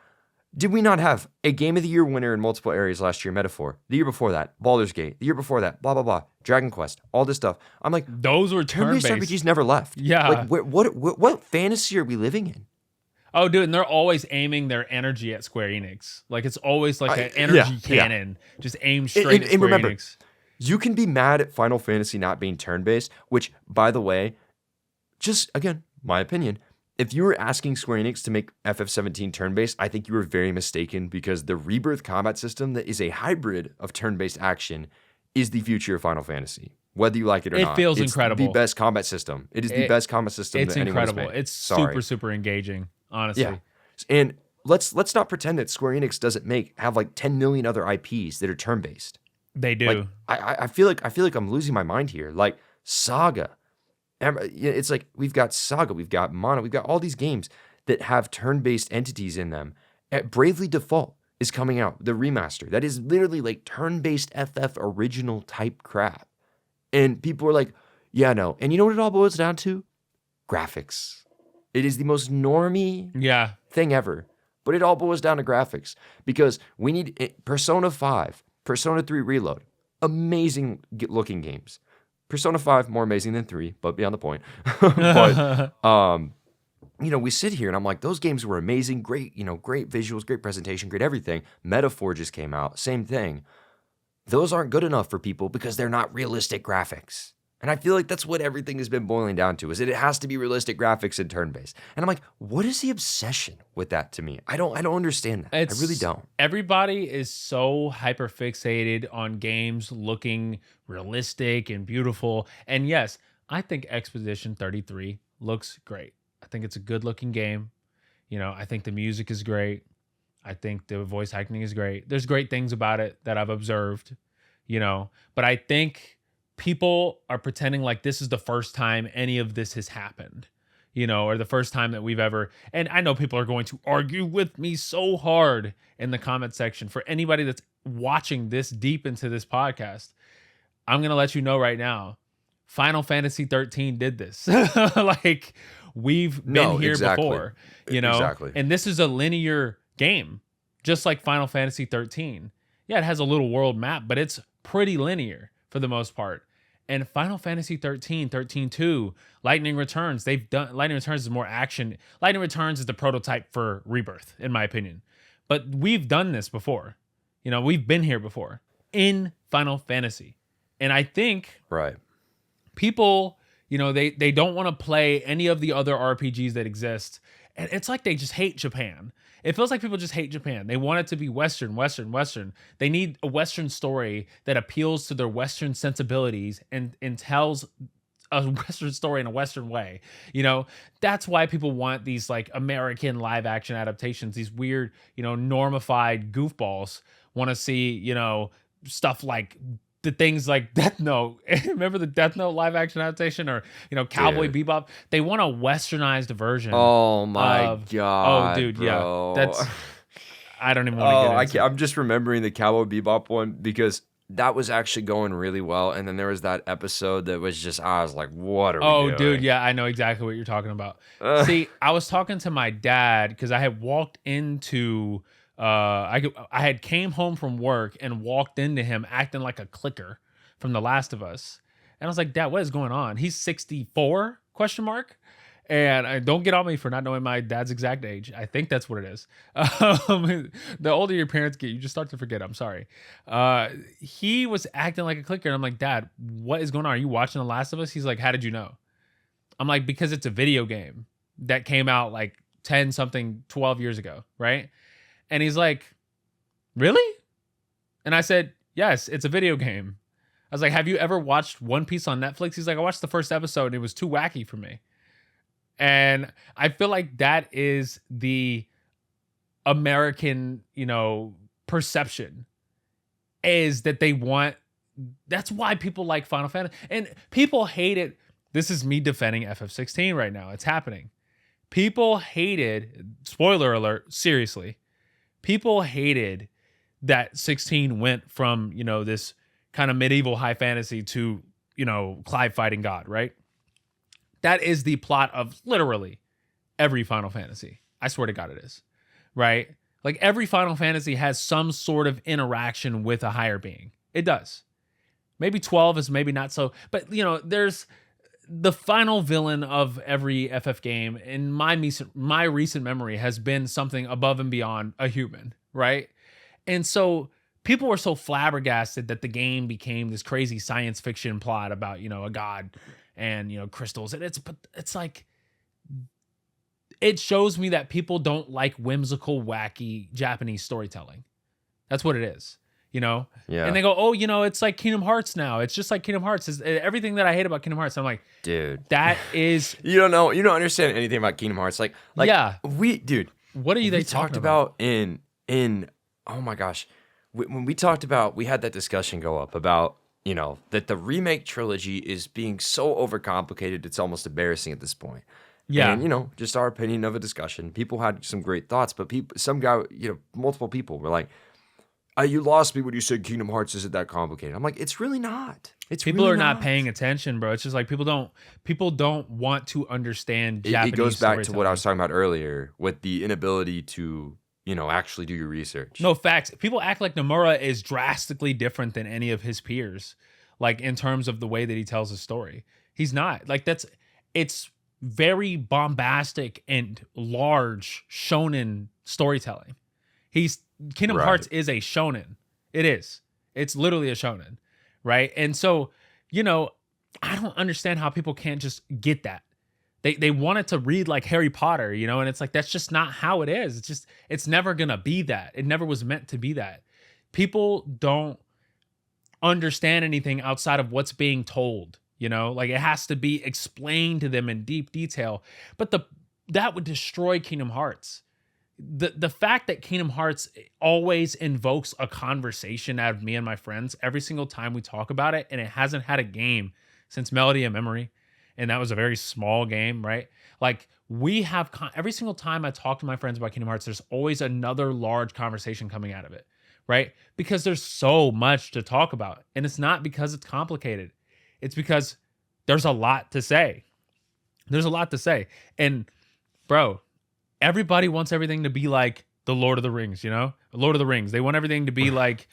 Did we not have a Game of the Year winner in multiple areas last year, Metaphor? The year before that, Baldur's Gate. The year before that, blah, blah, blah. Dragon Quest. All this stuff. I'm like, Those were turn-based turn-based. RPGs never left. Yeah. Like, what fantasy are we living in? Oh, dude, and they're always aiming their energy at Square Enix. Like it's always like an yeah, energy yeah. cannon, just aimed straight at Square remember, Enix. You can be mad at Final Fantasy not being turn-based, which, by the way, just, again, my opinion, if you were asking Square Enix to make FF17 turn-based, I think you were very mistaken because the Rebirth combat system that is a hybrid of turn-based action is the future of Final Fantasy. Whether you like it or It not. feels It's incredible. the best combat system. It is the best combat system It's that anyone's incredible. made. It's Sorry. super, super engaging, honestly. Yeah. And let's not pretend that Square Enix doesn't have like 10 million other IPs that are turn-based. They do. Like I feel like I'm losing my mind here. Like Saga. It's like we've got Saga, we've got Mana, we've got all these games that have turn-based entities in them. Bravely Default is coming out, the remaster. That is literally like turn-based FF original type crap. And people are like, yeah, no. And you know what it all boils down to? Graphics. It is the most normie Yeah. thing ever. But it all boils down to graphics because we need Persona 5, Persona 3 Reload, amazing looking games. Persona 5 more amazing than 3, but beyond the point. But we sit here and I'm like, those games were amazing, great, great visuals, great presentation, great everything. Metaphor just came out, same thing. Those aren't good enough for people because they're not realistic graphics. And I feel like that's what everything has been boiling down to, is that it has to be realistic graphics and turn-based. And I'm like, what is the obsession with that to me? I don't understand that. I really don't. Everybody is so hyper fixated on games looking realistic and beautiful. And yes, I think Expedition 33 looks great. I think it's a good looking game. I think the music is great. I think the voice acting is great. There's great things about it that I've observed, but I think people are pretending like this is the first time any of this has happened, or the first time that we've ever, and I know people are going to argue with me so hard in the comment section. For anybody that's watching this deep into this podcast, I'm going to let you know right now, Final Fantasy 13 did this. Like, we've been here before, Exactly. And this is a linear game, just like Final Fantasy 13. Yeah, it has a little world map, but it's pretty linear for the most part. And Final Fantasy 13, 13-2, Lightning Returns, Lightning Returns is more action. Lightning Returns is the prototype for Rebirth, in my opinion. But we've done this before. We've been here before in Final Fantasy. And I think people, they don't want to play any of the other RPGs that exist. And it's like they just hate Japan. It feels like people just hate Japan. They want it to be Western. They need a Western story that appeals to their Western sensibilities and tells a Western story in a Western way. That's why people want these like American live action adaptations, these weird, normified goofballs want to see, stuff like the things like Death Note. Remember the Death Note live action adaptation, or Cowboy Bebop? They want a westernized version. Oh my god! Oh, dude, bro. yeah, that's. I don't even want to get into. I'm just remembering the Cowboy Bebop one because that was actually going really well, and then there was that episode that was just, I was like, what are we doing? Oh, dude, yeah, I know exactly what you're talking about. See, I was talking to my dad because I had walked into. I had came home from work and walked into him acting like a clicker from The Last of Us, and I was like, Dad, what is going on? He's 64 ? And don't get on me for not knowing my dad's exact age. I think that's what it is. The older your parents get, you just start to forget. I'm sorry. He was acting like a clicker, and I'm like, Dad, what is going on? Are you watching The Last of Us? He's like, how did you know? I'm like, because it's a video game that came out like 12 years ago, right? And he's like, really? And I said, yes, it's a video game. I was like, have you ever watched One Piece on Netflix? He's like, I watched the first episode and it was too wacky for me. And I feel like that is the American, perception, is that they want, that's why people like Final Fantasy. And people hate it. This is me defending FF16 right now. It's happening. People hated, spoiler alert, seriously. People hated that 16 went from, this kind of medieval high fantasy to, Clive fighting God, right? That is the plot of literally every Final Fantasy. I swear to God it is, right? Like every Final Fantasy has some sort of interaction with a higher being. It does. Maybe 12 is maybe not so, but there's the final villain of every FF game in my recent memory has been something above and beyond a human, right? And so people were so flabbergasted that the game became this crazy science fiction plot about, a god and, crystals. And it's like, it shows me that people don't like whimsical, wacky Japanese storytelling. That's what it is, Yeah. And they go, oh, it's like Kingdom Hearts now. It's just like Kingdom Hearts. Is everything that I hate about Kingdom Hearts. I'm like, dude, that is. You don't understand anything about Kingdom Hearts. Like, yeah. What are they talked about in, oh my gosh. When we talked about, we had that discussion go up about, that the remake trilogy is being so overcomplicated, it's almost embarrassing at this point. Yeah. And, just our opinion of a discussion. People had some great thoughts, but multiple people were like, you lost me when you said Kingdom Hearts isn't that complicated. I'm like, it's really not. People are not paying attention, bro. It's just like people don't want to understand Japanese. It goes back to what I was talking about earlier with the inability to, actually do your research. No, facts. People act like Nomura is drastically different than any of his peers. like in terms of the way that he tells his story. He's not. Like it's very bombastic and large shonen storytelling. He's Kingdom Hearts Right. is a shonen. It is. It's literally a shonen, right? And so, I don't understand how people can't just get that. They want it to read like Harry Potter, and it's like that's just not how it is. It's never gonna be that. It never was meant to be that. People don't understand anything outside of what's being told, like it has to be explained to them in deep detail. But that would destroy Kingdom Hearts. The fact that Kingdom Hearts always invokes a conversation out of me and my friends every single time we talk about it, and it hasn't had a game since Melody of Memory, and that was a very small game, right? Like we have every single time I talk to my friends about Kingdom Hearts, there's always another large conversation coming out of it, right? Because there's so much to talk about, and it's not because it's complicated. It's because there's a lot to say. There's a lot to say, and bro, everybody wants everything to be like the Lord of the Rings, Lord of the Rings. They want everything to be like,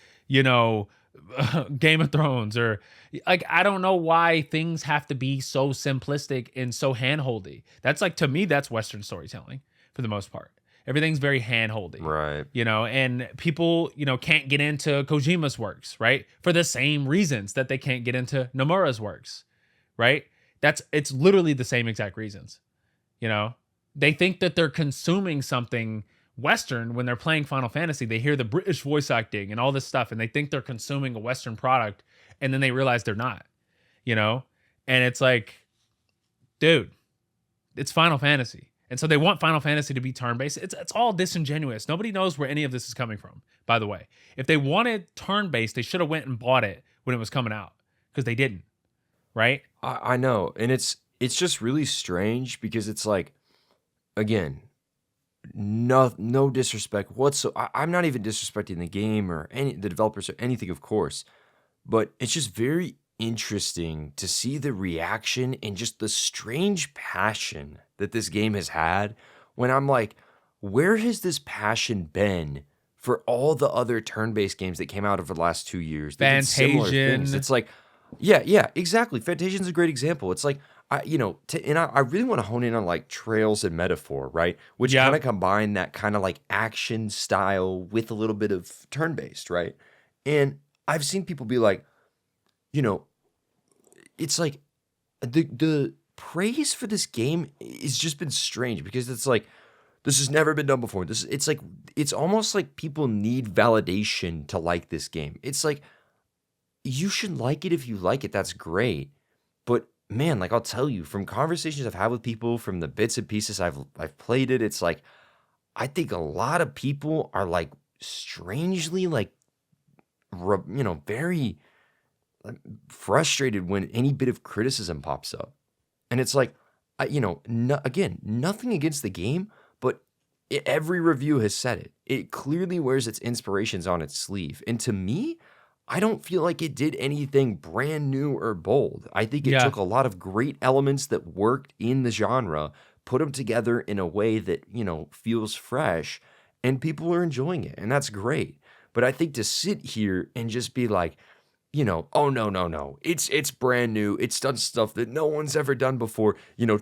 Game of Thrones, or like, I don't know why things have to be so simplistic and so handholdy. That's like, to me, that's Western storytelling for the most part. Everything's very handholdy, Right. and people, can't get into Kojima's works, right? For the same reasons that they can't get into Nomura's works, right? It's literally the same exact reasons, They think that they're consuming something Western when they're playing Final Fantasy. They hear the British voice acting and all this stuff, and they think they're consuming a Western product, and then they realize they're not, And it's like, dude, it's Final Fantasy. And so they want Final Fantasy to be turn-based. It's all disingenuous. Nobody knows where any of this is coming from, by the way. If they wanted turn-based, they should have went and bought it when it was coming out, because they didn't, right? I know, and it's just really strange because it's like, again, no disrespect whatsoever. I'm not even disrespecting the game or the developers or anything, of course, but it's just very interesting to see the reaction and just the strange passion that this game has had. When I'm like, where has this passion been for all the other turn-based games that came out over the last 2 years that did similar things? Fantasian. It's like, yeah, exactly. Fantasian's a great example. It's like, I really want to hone in on like Trails and Metaphor, right? Which Yeah. kind of combine that kind of like action style with a little bit of turn-based, right? And I've seen people be like, it's like the praise for this game has just been strange because it's like, this has never been done before. It's almost like people need validation to like this game. It's like, you should like it if you like it. That's great. But man, like I'll tell you, from conversations I've had with people, from the bits and pieces I've played it, it's like, I think a lot of people are like strangely like, very frustrated when any bit of criticism pops up. And it's like, again, nothing against the game, but every review has said it. It clearly wears its inspirations on its sleeve. And to me, I don't feel like it did anything brand new or bold. I think it Yeah. took a lot of great elements that worked in the genre, put them together in a way that, feels fresh, and people are enjoying it. And that's great. But I think to sit here and just be like, oh no. It's brand new. It's done stuff that no one's ever done before.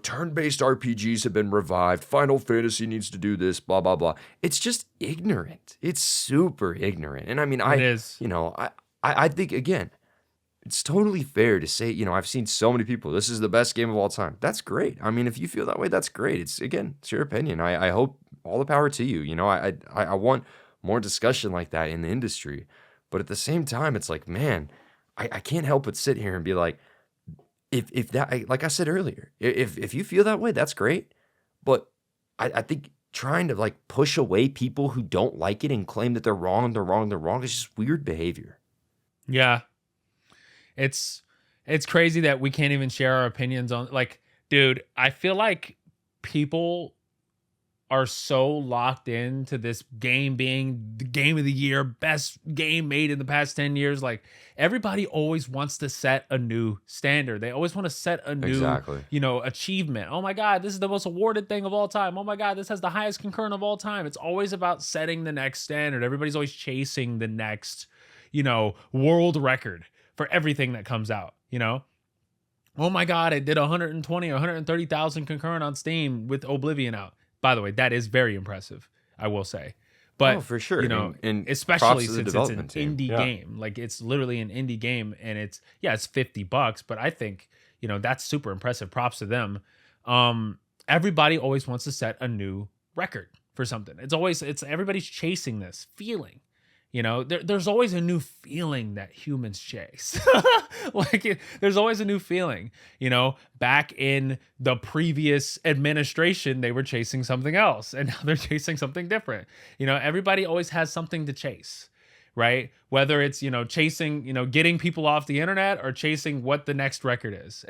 Turn-based RPGs have been revived. Final Fantasy needs to do this, blah, blah, blah. It's just ignorant. It's super ignorant. And I mean, It is. I think, again, it's totally fair to say, I've seen so many people, this is the best game of all time. That's great. I mean, if you feel that way, that's great. It's your opinion. I hope all the power to you. I want more discussion like that in the industry. But at the same time, it's like, man, I can't help but sit here and be like, if that, like I said earlier, if you feel that way, that's great. But I think trying to like push away people who don't like it and claim that they're wrong is just weird behavior. Yeah. It's crazy that we can't even share our opinions on, like, dude, I feel like people are so locked into this game being the game of the year, best game made in the past 10 years. Like, everybody always wants to set a new standard. They always want to set a new, Exactly. Achievement. Oh my God, this is the most awarded thing of all time. Oh my God, this has the highest concurrent of all time. It's always about setting the next standard. Everybody's always chasing the next, world record for everything that comes out, you know? Oh my God, it did 120 or 130,000 concurrent on Steam with Oblivion out. By the way, that is very impressive, I will say. Oh, But, for sure. you know, And props especially to the since it's an development team. indie Yeah. game, like it's literally an indie game and it's $50, but I think, you know, that's super impressive. Props to them. Everybody always wants to set a new record for something. It's everybody's chasing this feeling. You know, there's always a new feeling that humans chase. There's always a new feeling. You know, back in the previous administration, they were chasing something else, and now they're chasing something different. You know, everybody always has something to chase, right? Whether it's, you know, chasing, you know, getting people off the internet or chasing what the next record is.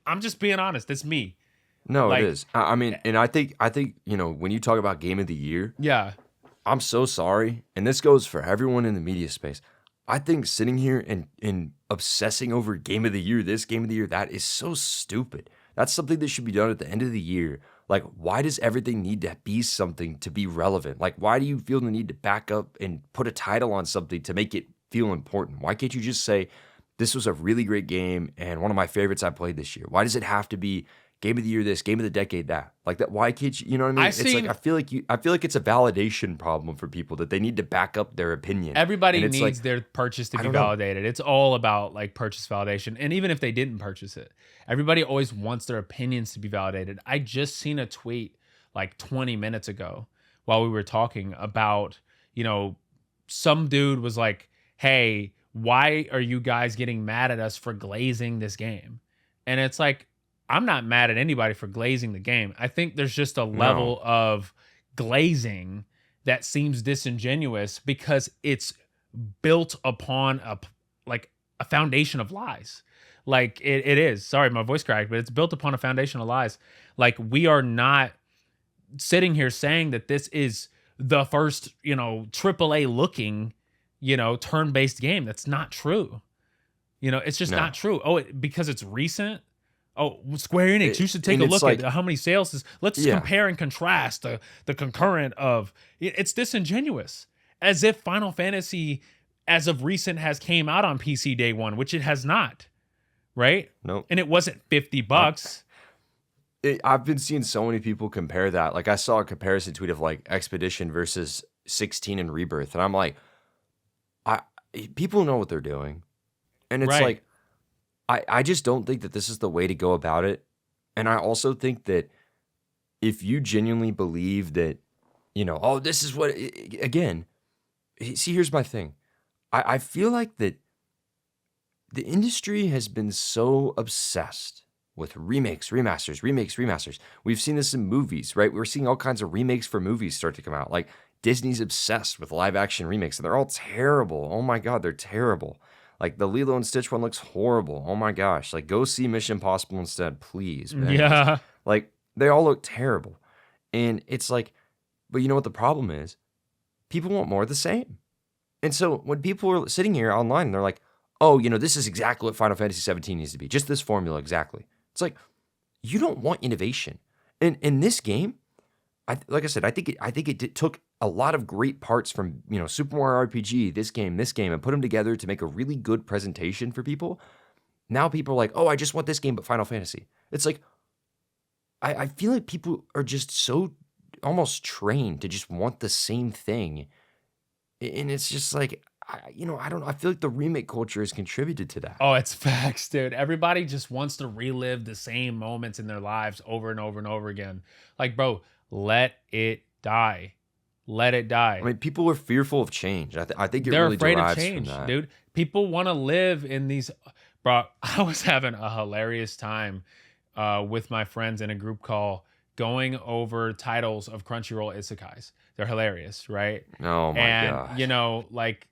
I'm just being honest. It's me. No, it Like, is. I mean, and I think, when you talk about game of the year, yeah, I'm so sorry, and this goes for everyone in the media space. I think sitting here and obsessing over game of the year, this game of the year, that is so stupid. That's something that should be done at the end of the year. Like, why does everything need to be something to be relevant? Like, why do you feel the need to back up and put a title on something to make it feel important? Why can't you just say, this was a really great game and one of my favorites I played this year? Why does it have to be game of the year this, game of the decade that? Like that, why can't you know what I mean? It's like I feel like it's a validation problem for people that they need to back up their opinion. everybody And it's needs like, their purchase to I be don't know. validated. It's all about like purchase validation. And even if they didn't purchase it, everybody always wants their opinions to be validated. I just seen a tweet like 20 minutes ago while we were talking about, you know, some dude was like, "Hey, why are you guys getting mad at us for glazing this game?" And it's like, I'm not mad at anybody for glazing the game. I think there's just a No. level of glazing that seems disingenuous because it's built upon a foundation of lies. Like it is. Sorry, my voice cracked, but it's built upon a foundation of lies. Like we are not sitting here saying that this is the first, you know, AAA looking, you know, turn-based game. That's not true. You know, it's just not No. true. Oh, because it's recent. Oh, Square Enix, you should take And a it's look at like, how many sales is. Let's yeah. compare and contrast the concurrent of. It's disingenuous, as if Final Fantasy, as of recent, has came out on PC day one, which it has not, right? Nope. And it wasn't I, $50. I've been seeing so many people compare that. Like I saw a comparison tweet of like Expedition versus 16 and Rebirth, and I'm like, I people know what they're doing, and it's Right. like, I just don't think that this is the way to go about it. And I also think that if you genuinely believe that, oh, this is what, again, see, here's my thing. I feel like that the industry has been so obsessed with remakes, remasters, remakes, remasters. We've seen this in movies, right? We're seeing all kinds of remakes for movies start to come out. Like Disney's obsessed with live action remakes, and they're all terrible. Oh my God, they're terrible. Like the Lilo and Stitch one looks horrible. Oh my gosh. Like go see Mission Impossible instead, please. But anyways, Yeah. like they all look terrible. And it's like, but you know what the problem is? People want more of the same. And so when people are sitting here online and they're like, oh, this is exactly what Final Fantasy 17 needs to be. Just this formula exactly. It's like, you don't want innovation. And in this game, like I said, I think it took a lot of great parts from Super Mario RPG, this game, and put them together to make a really good presentation for people. Now people are like, oh, I just want this game, but Final Fantasy. It's like, I feel like people are just so almost trained to just want the same thing, and it's just like, I don't know. I feel like the remake culture has contributed to that. Oh, it's facts, dude. Everybody just wants to relive the same moments in their lives over and over and over again. Like, bro, let it die. Let it die. I mean, people are fearful of change. I think it They're really afraid of derives change, from that. dude. People want to live in these. Bro, I was having a hilarious time with my friends in a group call going over titles of Crunchyroll isekais. They're hilarious, right? Oh my And, gosh. like,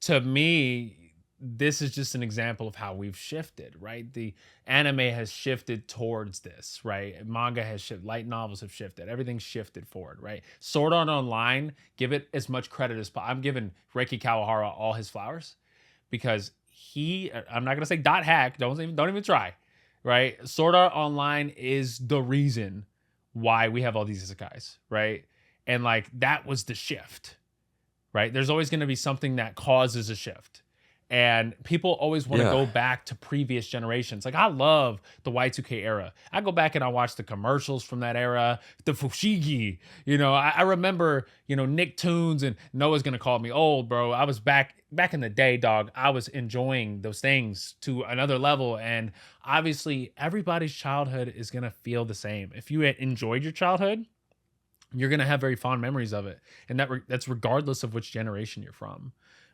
to me, this is just an example of how we've shifted, right? The anime has shifted towards this, right? Manga has shifted, light novels have shifted, everything's shifted forward, right? Sword Art Online, give it as much credit as I'm giving Reiki Kawahara all his flowers because I'm not gonna say dot hack, don't even try, right? Sword Art Online is the reason why we have all these isekais, right? And like that was the shift, right? There's always going to be something that causes a shift. And people always want to Yeah. go back to previous generations. Like I love the Y2K era. I go back and I watch the commercials from that era, the Fushigi. I remember, Nicktoons, and Noah's gonna call me old, bro. I was back in the day, dog. I was enjoying those things to another level. And obviously, everybody's childhood is gonna feel the same. If you enjoyed your childhood, you're gonna have very fond memories of it, and that's regardless of which generation you're from,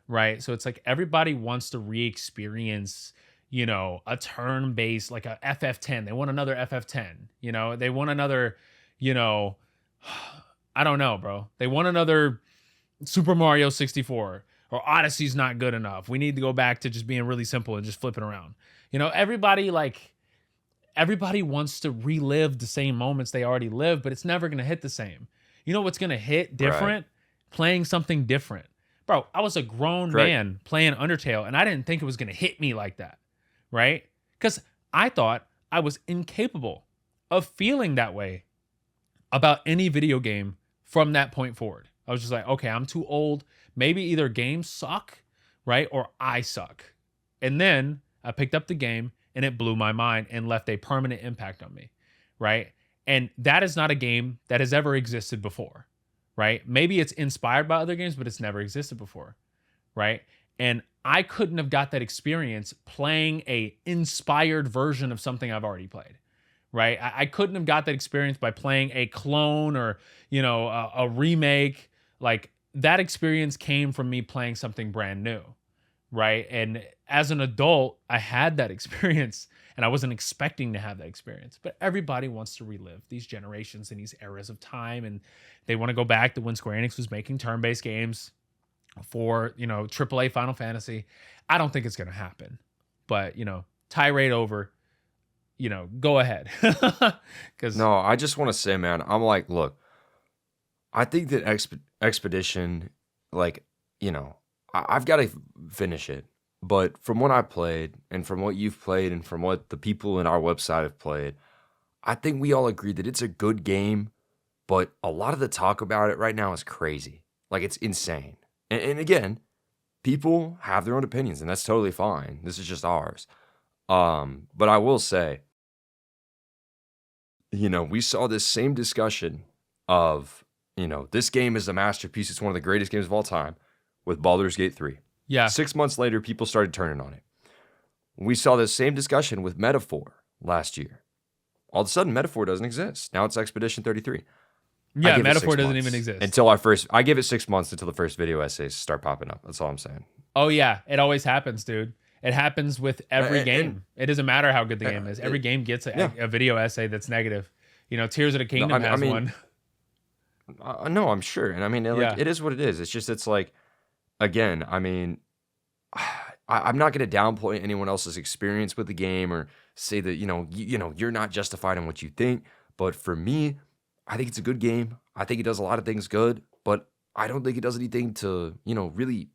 right? So it's like everybody wants to re-experience, a turn-based like a FF10. They want another FF10. They want another, you know, I don't know, bro. They want another Super Mario 64, or Odyssey's not good enough. We need to go back to just being really simple and just flipping around. Everybody wants to relive the same moments they already lived, but it's never going to hit the same. You know what's going to hit Right. different? Playing something different. Bro, I was a grown Correct. man playing Undertale, and I didn't think it was going to hit me like that, right? Because I thought I was incapable of feeling that way about any video game from that point forward. I was just like, okay, I'm too old. Maybe either games suck, right? Or I suck. And then I picked up the game and it blew my mind and left a permanent impact on me, right? And that is not a game that has ever existed before, right? Maybe it's inspired by other games, but it's never existed before, right? And I couldn't have got that experience playing a inspired version of something I've already played, right? I couldn't have got that experience by playing a clone or, a remake. Like that experience came from me playing something brand new, right? And as an adult, I had that experience and I wasn't expecting to have that experience. But everybody wants to relive these generations and these eras of time. And they want to go back to when Square Enix was making turn-based games for, AAA Final Fantasy. I don't think it's going to happen. But, tirade over, go ahead. Because No, I just want to say, man, I'm like, look, I think that Expedition, like, I've got to finish it. But from what I played, and from what you've played, and from what the people in our website have played, I think we all agree that it's a good game. But a lot of the talk about it right now is crazy. Like, it's insane. And again, people have their own opinions, and that's totally fine. This is just ours. But I will say, we saw this same discussion of, this game is a masterpiece. It's one of the greatest games of all time with Baldur's Gate 3. yeah, 6 months later, people started turning on it. We saw this same discussion with Metaphor last year. All of a sudden, Metaphor doesn't exist. Now it's Expedition 33. yeah, Metaphor doesn't even exist. I give it 6 months until the first video essays start popping up. That's all I'm saying. Oh yeah, it always happens, dude. It happens with every game. It doesn't matter how good the game is. Every game gets a video essay that's negative. Tears of the Kingdom has one. No, I'm sure. And I mean, it is what it is. It's like, again, I mean, I'm not going to downplay anyone else's experience with the game or say that, you're not justified in what you think. But for me, I think it's a good game. I think it does a lot of things good, but I don't think it does anything to, really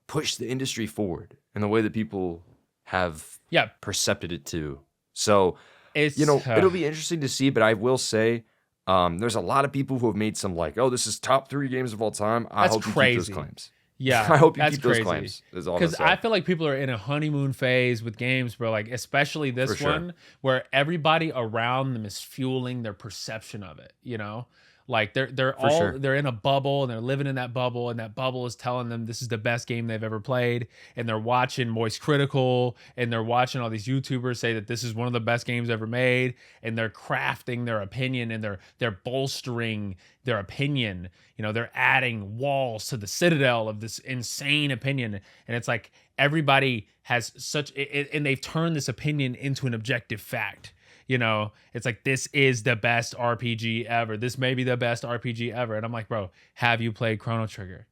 push the industry forward in the way that people have percepted it to. So, it'll be interesting to see, but I will say, there's a lot of people who have made some like, oh, this is top 3 games of all time. I hope you keep those claims. Yeah, I hope you that's keep crazy. those claims. Because I feel like people are in a honeymoon phase with games, bro. Like especially this one, where everybody around them is fueling their perception of it. Like they're in a bubble and they're living in that bubble, and that bubble is telling them this is the best game they've ever played. And they're watching Moist Critical, and they're watching all these YouTubers say that this is one of the best games ever made, and they're crafting their opinion, and they're bolstering their opinion. They're adding walls to the citadel of this insane opinion. And it's like everybody has and they've turned this opinion into an objective fact. It's like, this is the best RPG ever. This may be the best RPG ever. And I'm like, bro, have you played Chrono Trigger?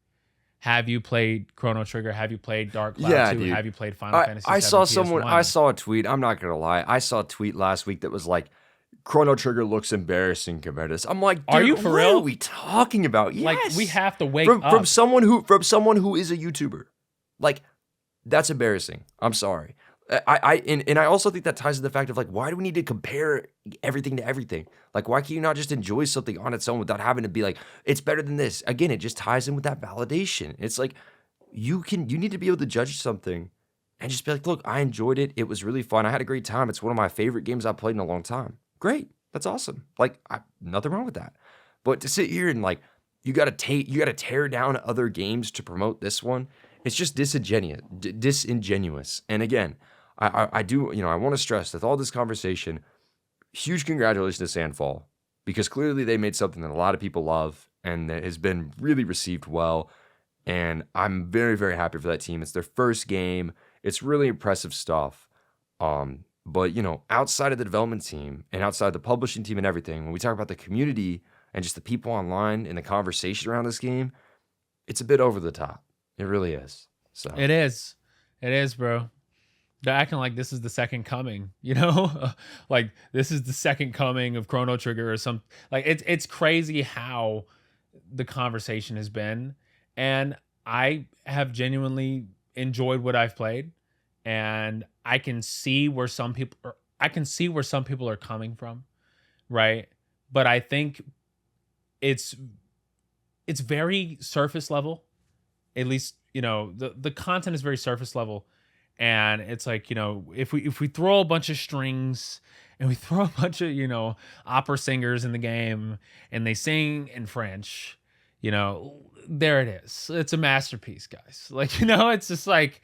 Have you played Chrono Trigger? Have you played Dark Cloud 2? Dude. Have you played Final Fantasy 7 I saw PS1? I saw a tweet. I'm not going to lie. I saw a tweet last week that was like, Chrono Trigger looks embarrassing compared to this. I'm like, dude, are you for real? What are we talking about? Yes. Like, we have to wake up. From someone who is a YouTuber. Like, that's embarrassing. I'm sorry. I also think that ties to the fact of like, why do we need to compare everything to everything? Like, why can't you not just enjoy something on its own without having to be like, it's better than this? Again, it just ties in with that validation. It's like, you need to be able to judge something and just be like, look, I enjoyed it. It was really fun. I had a great time. It's one of my favorite games I've played in a long time. Great. That's awesome. Like, nothing wrong with that. But to sit here and like, you got to tear down other games to promote this one. It's just disingenuous. And again, I do, I want to stress with all this conversation, huge congratulations to Sandfall, because clearly they made something that a lot of people love and that has been really received well. And I'm very, very happy for that team. It's their first game. It's really impressive stuff. But outside of the development team and outside the publishing team and everything, when we talk about the community and just the people online and the conversation around this game, it's a bit over the top. It really is. So It is, bro. They're acting like this is the second coming, like this is the second coming of Chrono Trigger or some. Like it's crazy how the conversation has been, and I have genuinely enjoyed what I've played, and I can see where some people are coming from, right? But I think it's very surface level. At least the content is very surface level, and it's like if we throw a bunch of strings and we throw a bunch of opera singers in the game and they sing in French, there it is. It's a masterpiece, guys. Like it's just like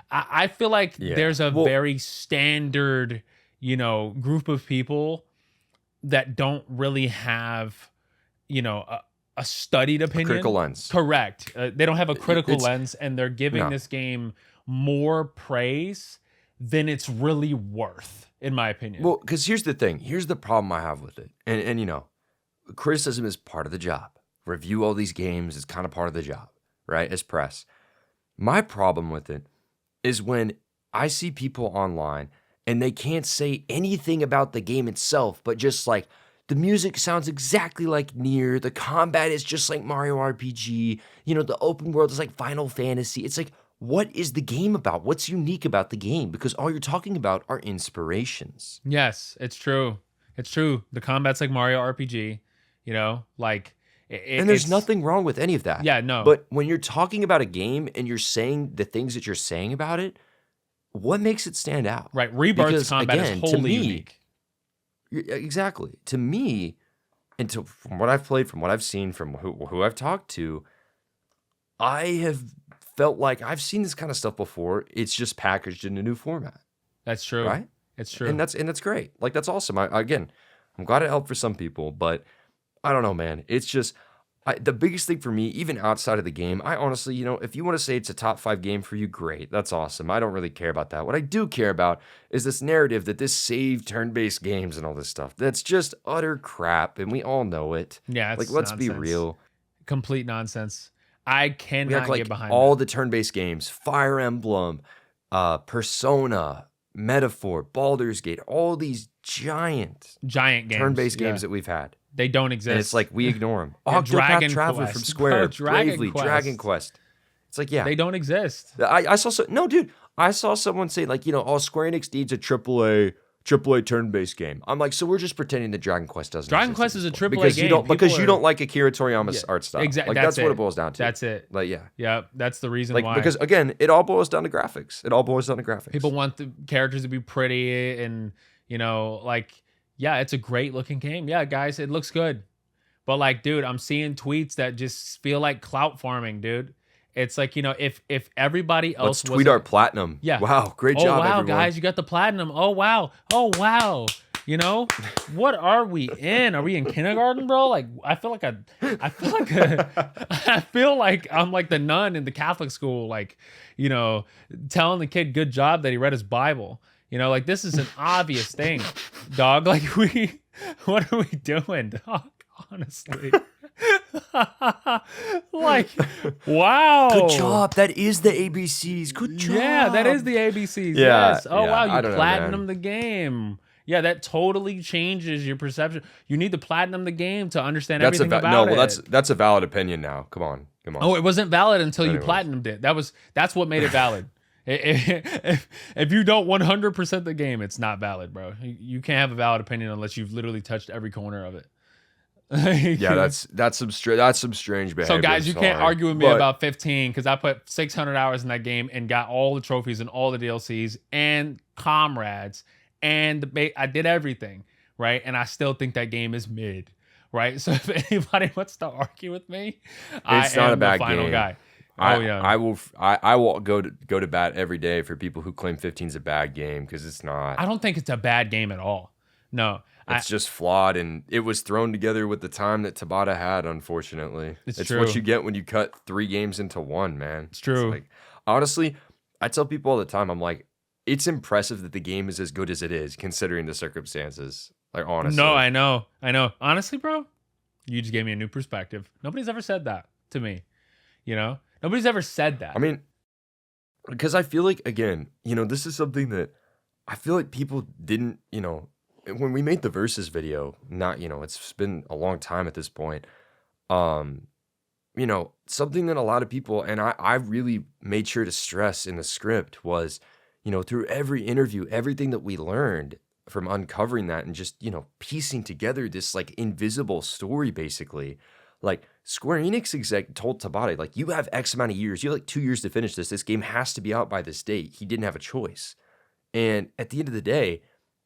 I feel like there's a very standard group of people that don't really have a studied opinion, critical lens. Correct. They don't have a critical lens, and they're giving this game more praise than it's really worth, in my opinion. Well, because here's the thing. Here's the problem I have with it. And criticism is part of the job. Review all these games is kind of part of the job, right? As press. My problem with it is when I see people online and they can't say anything about the game itself, but just like, the music sounds exactly like Nier. The combat is just like Mario RPG. The open world is like Final Fantasy. It's like, what is the game about? What's unique about the game? Because all you're talking about are inspirations. Yes, it's true. It's true. The combat's like Mario RPG, like... and there's nothing wrong with any of that. Yeah, no. But when you're talking about a game and you're saying the things that you're saying about it, what makes it stand out? Right. Rebirth's combat is wholly unique. Exactly. To me, and from what I've played, from what I've seen, from who I've talked to, I have felt like I've seen this kind of stuff before. It's just packaged in a new format. That's true. Right? It's true. And that's great. Like, that's awesome. I'm glad it helped for some people, but I don't know, man. It's just the biggest thing for me, even outside of the game, I honestly, if you want to say it's a top 5 game for you, great. That's awesome. I don't really care about that. What I do care about is this narrative that this save turn-based games and all this stuff, that's just utter crap, and we all know it. Yeah, it's like, let's nonsense. be real. Complete nonsense. I cannot get behind all that. The turn-based games, Fire Emblem, Persona, Metaphor, Baldur's Gate, all these giant games, turn-based games that we've had. They don't exist. And it's like, we ignore them. Dragon Traveler Quest. from Square, Bravely, Quest. Dragon Quest. It's like, yeah. They don't exist. I saw someone say like, Square Enix needs a AAA turn-based game. I'm like, so we're just pretending that Dragon Quest doesn't Dragon exist Quest is a AAA because game. Because you don't like Akira Toriyama's art style. Exactly. Like, that's what it boils down to. That's it. Like, yeah. Yeah, that's the reason why. Because, again, it all boils down to graphics. People want the characters to be pretty and, it's a great looking game. Yeah, guys, it looks good. But like, dude, I'm seeing tweets that just feel like clout farming, dude. It's like, if everybody else Let's tweet our platinum. Yeah. Wow, great job, wow, everyone. guys, you got the platinum. Oh, wow. What are we in? Are we in kindergarten, bro? Like, I feel like I'm like the nun in the Catholic school, like, telling the kid good job that he read his Bible. Like, this is an obvious thing, dog. Like, what are we doing, dog? Honestly. Like, wow. Good job. That is the ABCs. Good job. Yeah, that is the ABCs. Yeah, Yes. Oh, yeah, wow. I You don't know, platinum man. the game. Yeah, that totally changes your perception. You need to platinum the game to understand everything about it. That's a valid opinion now. Come on. Oh, it wasn't valid until you Anyways. platinumed it. That's what made it valid. If you don't 100% the game, it's not valid, bro. You can't have a valid opinion unless you've literally touched every corner of it. Yeah, that's some strange So, behavior. I'm guys, you can't sorry, argue with me but about 15 because I put 600 hours in that game and got all the trophies and all the DLCs and comrades and I did everything, right? And I still think that game is mid, right? So, if anybody wants to argue with me, I it's not a am the bad final game. guy. Oh yeah, I will go to bat every day for people who claim 15 is a bad game because it's not. I don't think it's a bad game at all. No, It's just flawed, and it was thrown together with the time that Tabata had, unfortunately. It's It's true. what you get when you cut 3 games into one, man. It's true. like, honestly, I tell people all the time, I'm like, it's impressive that the game is as good as it is, considering the circumstances. Like, honestly. No, I know. Honestly, bro, you just gave me a new perspective. Nobody's ever said that to me. You know, nobody's ever said that. I mean, because I feel like, again, this is something that I feel like people didn't, when we made the Versus video, not, it's been a long time at this point. Something that a lot of people, and I really made sure to stress in the script was, through every interview, everything that we learned from uncovering that and just, piecing together this like invisible story, basically. Like Square Enix exec told Tabata, like, you have X amount of years. You have like 2 years to finish this. This game has to be out by this date. He didn't have a choice. And at the end of the day,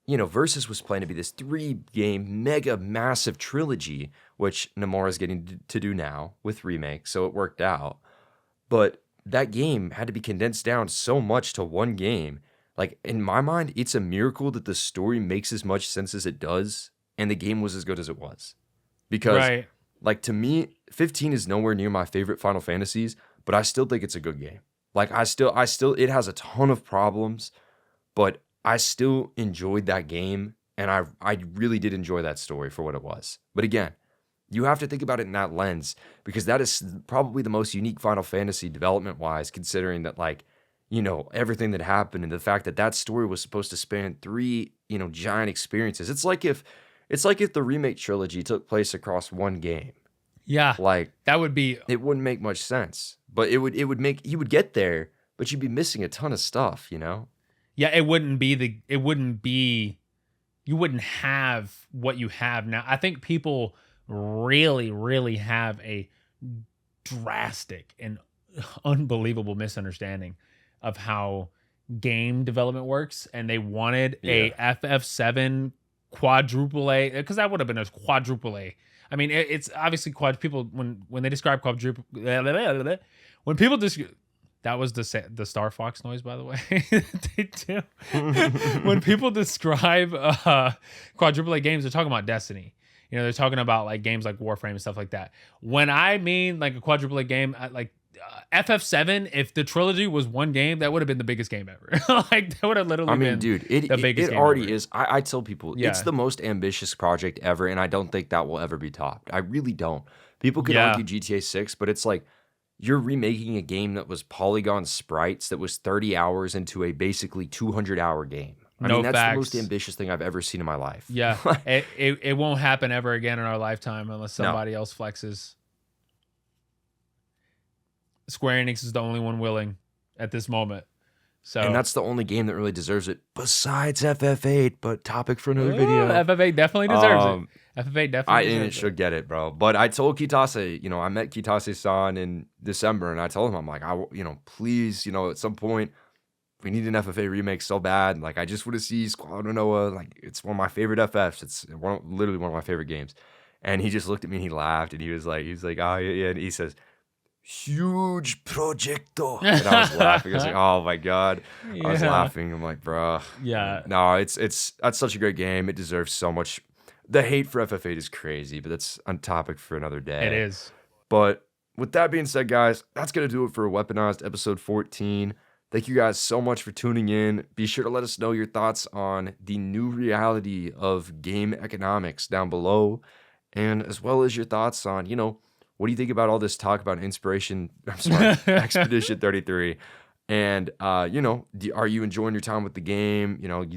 Versus was planned to be this 3-game mega massive trilogy, which Nomura's getting to do now with Remake, so it worked out. But that game had to be condensed down so much to one game. Like, in my mind, it's a miracle that the story makes as much sense as it does, and the game was as good as it was. Because, right. like, to me, 15 is nowhere near my favorite Final Fantasies, but I still think it's a good game. Like, I still, it has a ton of problems, but I still enjoyed that game, and I really did enjoy that story for what it was. But again, you have to think about it in that lens, because that is probably the most unique Final Fantasy development-wise, considering that, like, everything that happened and the fact that that story was supposed to span 3, giant experiences. It's like if the Remake trilogy took place across one game. Yeah. Like, that would be, it wouldn't make much sense. But it would make, you would get there, but you'd be missing a ton of stuff, yeah, you wouldn't have what you have now. I think people really, really have a drastic and unbelievable misunderstanding of how game development works, and they wanted a FF7 quadruple A, because that would have been a quadruple A. I mean, it's obviously people when they describe quadruple, when people that was the Star Fox noise, by the way. They do. When people describe quadruple A games, they're talking about Destiny. They're talking about like games like Warframe and stuff like that. When I mean like a quadruple A game, like FF7, if the trilogy was one game, that would have been the biggest game ever. Like, that would have literally been dude, the biggest game already ever. is. I tell people, it's the most ambitious project ever, and I don't think that will ever be topped. I really don't. People could argue GTA 6, but it's like, you're remaking a game that was polygon sprites that was 30 hours into a basically 200-hour game. I mean, that's the most ambitious thing I've ever seen in my life. Yeah, it won't happen ever again in our lifetime unless somebody else flexes. Square Enix is the only one willing at this moment. So, and that's the only game that really deserves it, besides FF8. But topic for another video. FF8 definitely deserves it. FF8 definitely deserves it. Should get it, bro. But I told Kitase, I met Kitase-san in December, and I told him, I'm like, please, at some point, we need an FF8 remake so bad. Like, I just want to see Squad of Noah. Like, it's one of my favorite FFs. It's literally one of my favorite games. And he just looked at me and he laughed, and he was like, oh yeah, and he says, huge projecto. And I was laughing. I was like, oh my God. I was laughing. I'm like, bro. Yeah. No, that's such a great game. It deserves so much. The hate for FF8 is crazy, but that's on topic for another day. It is. But with that being said, guys, that's going to do it for Weaponized episode 14. Thank you guys so much for tuning in. Be sure to let us know your thoughts on the new reality of game economics down below, and as well as your thoughts on, what do you think about all this talk about Expedition 33? And, are you enjoying your time with the game? What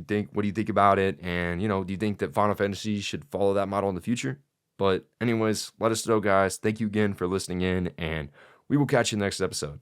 do you think about it? And, do you think that Final Fantasy should follow that model in the future? But anyways, let us know, guys. Thank you again for listening in, and we will catch you in the next episode.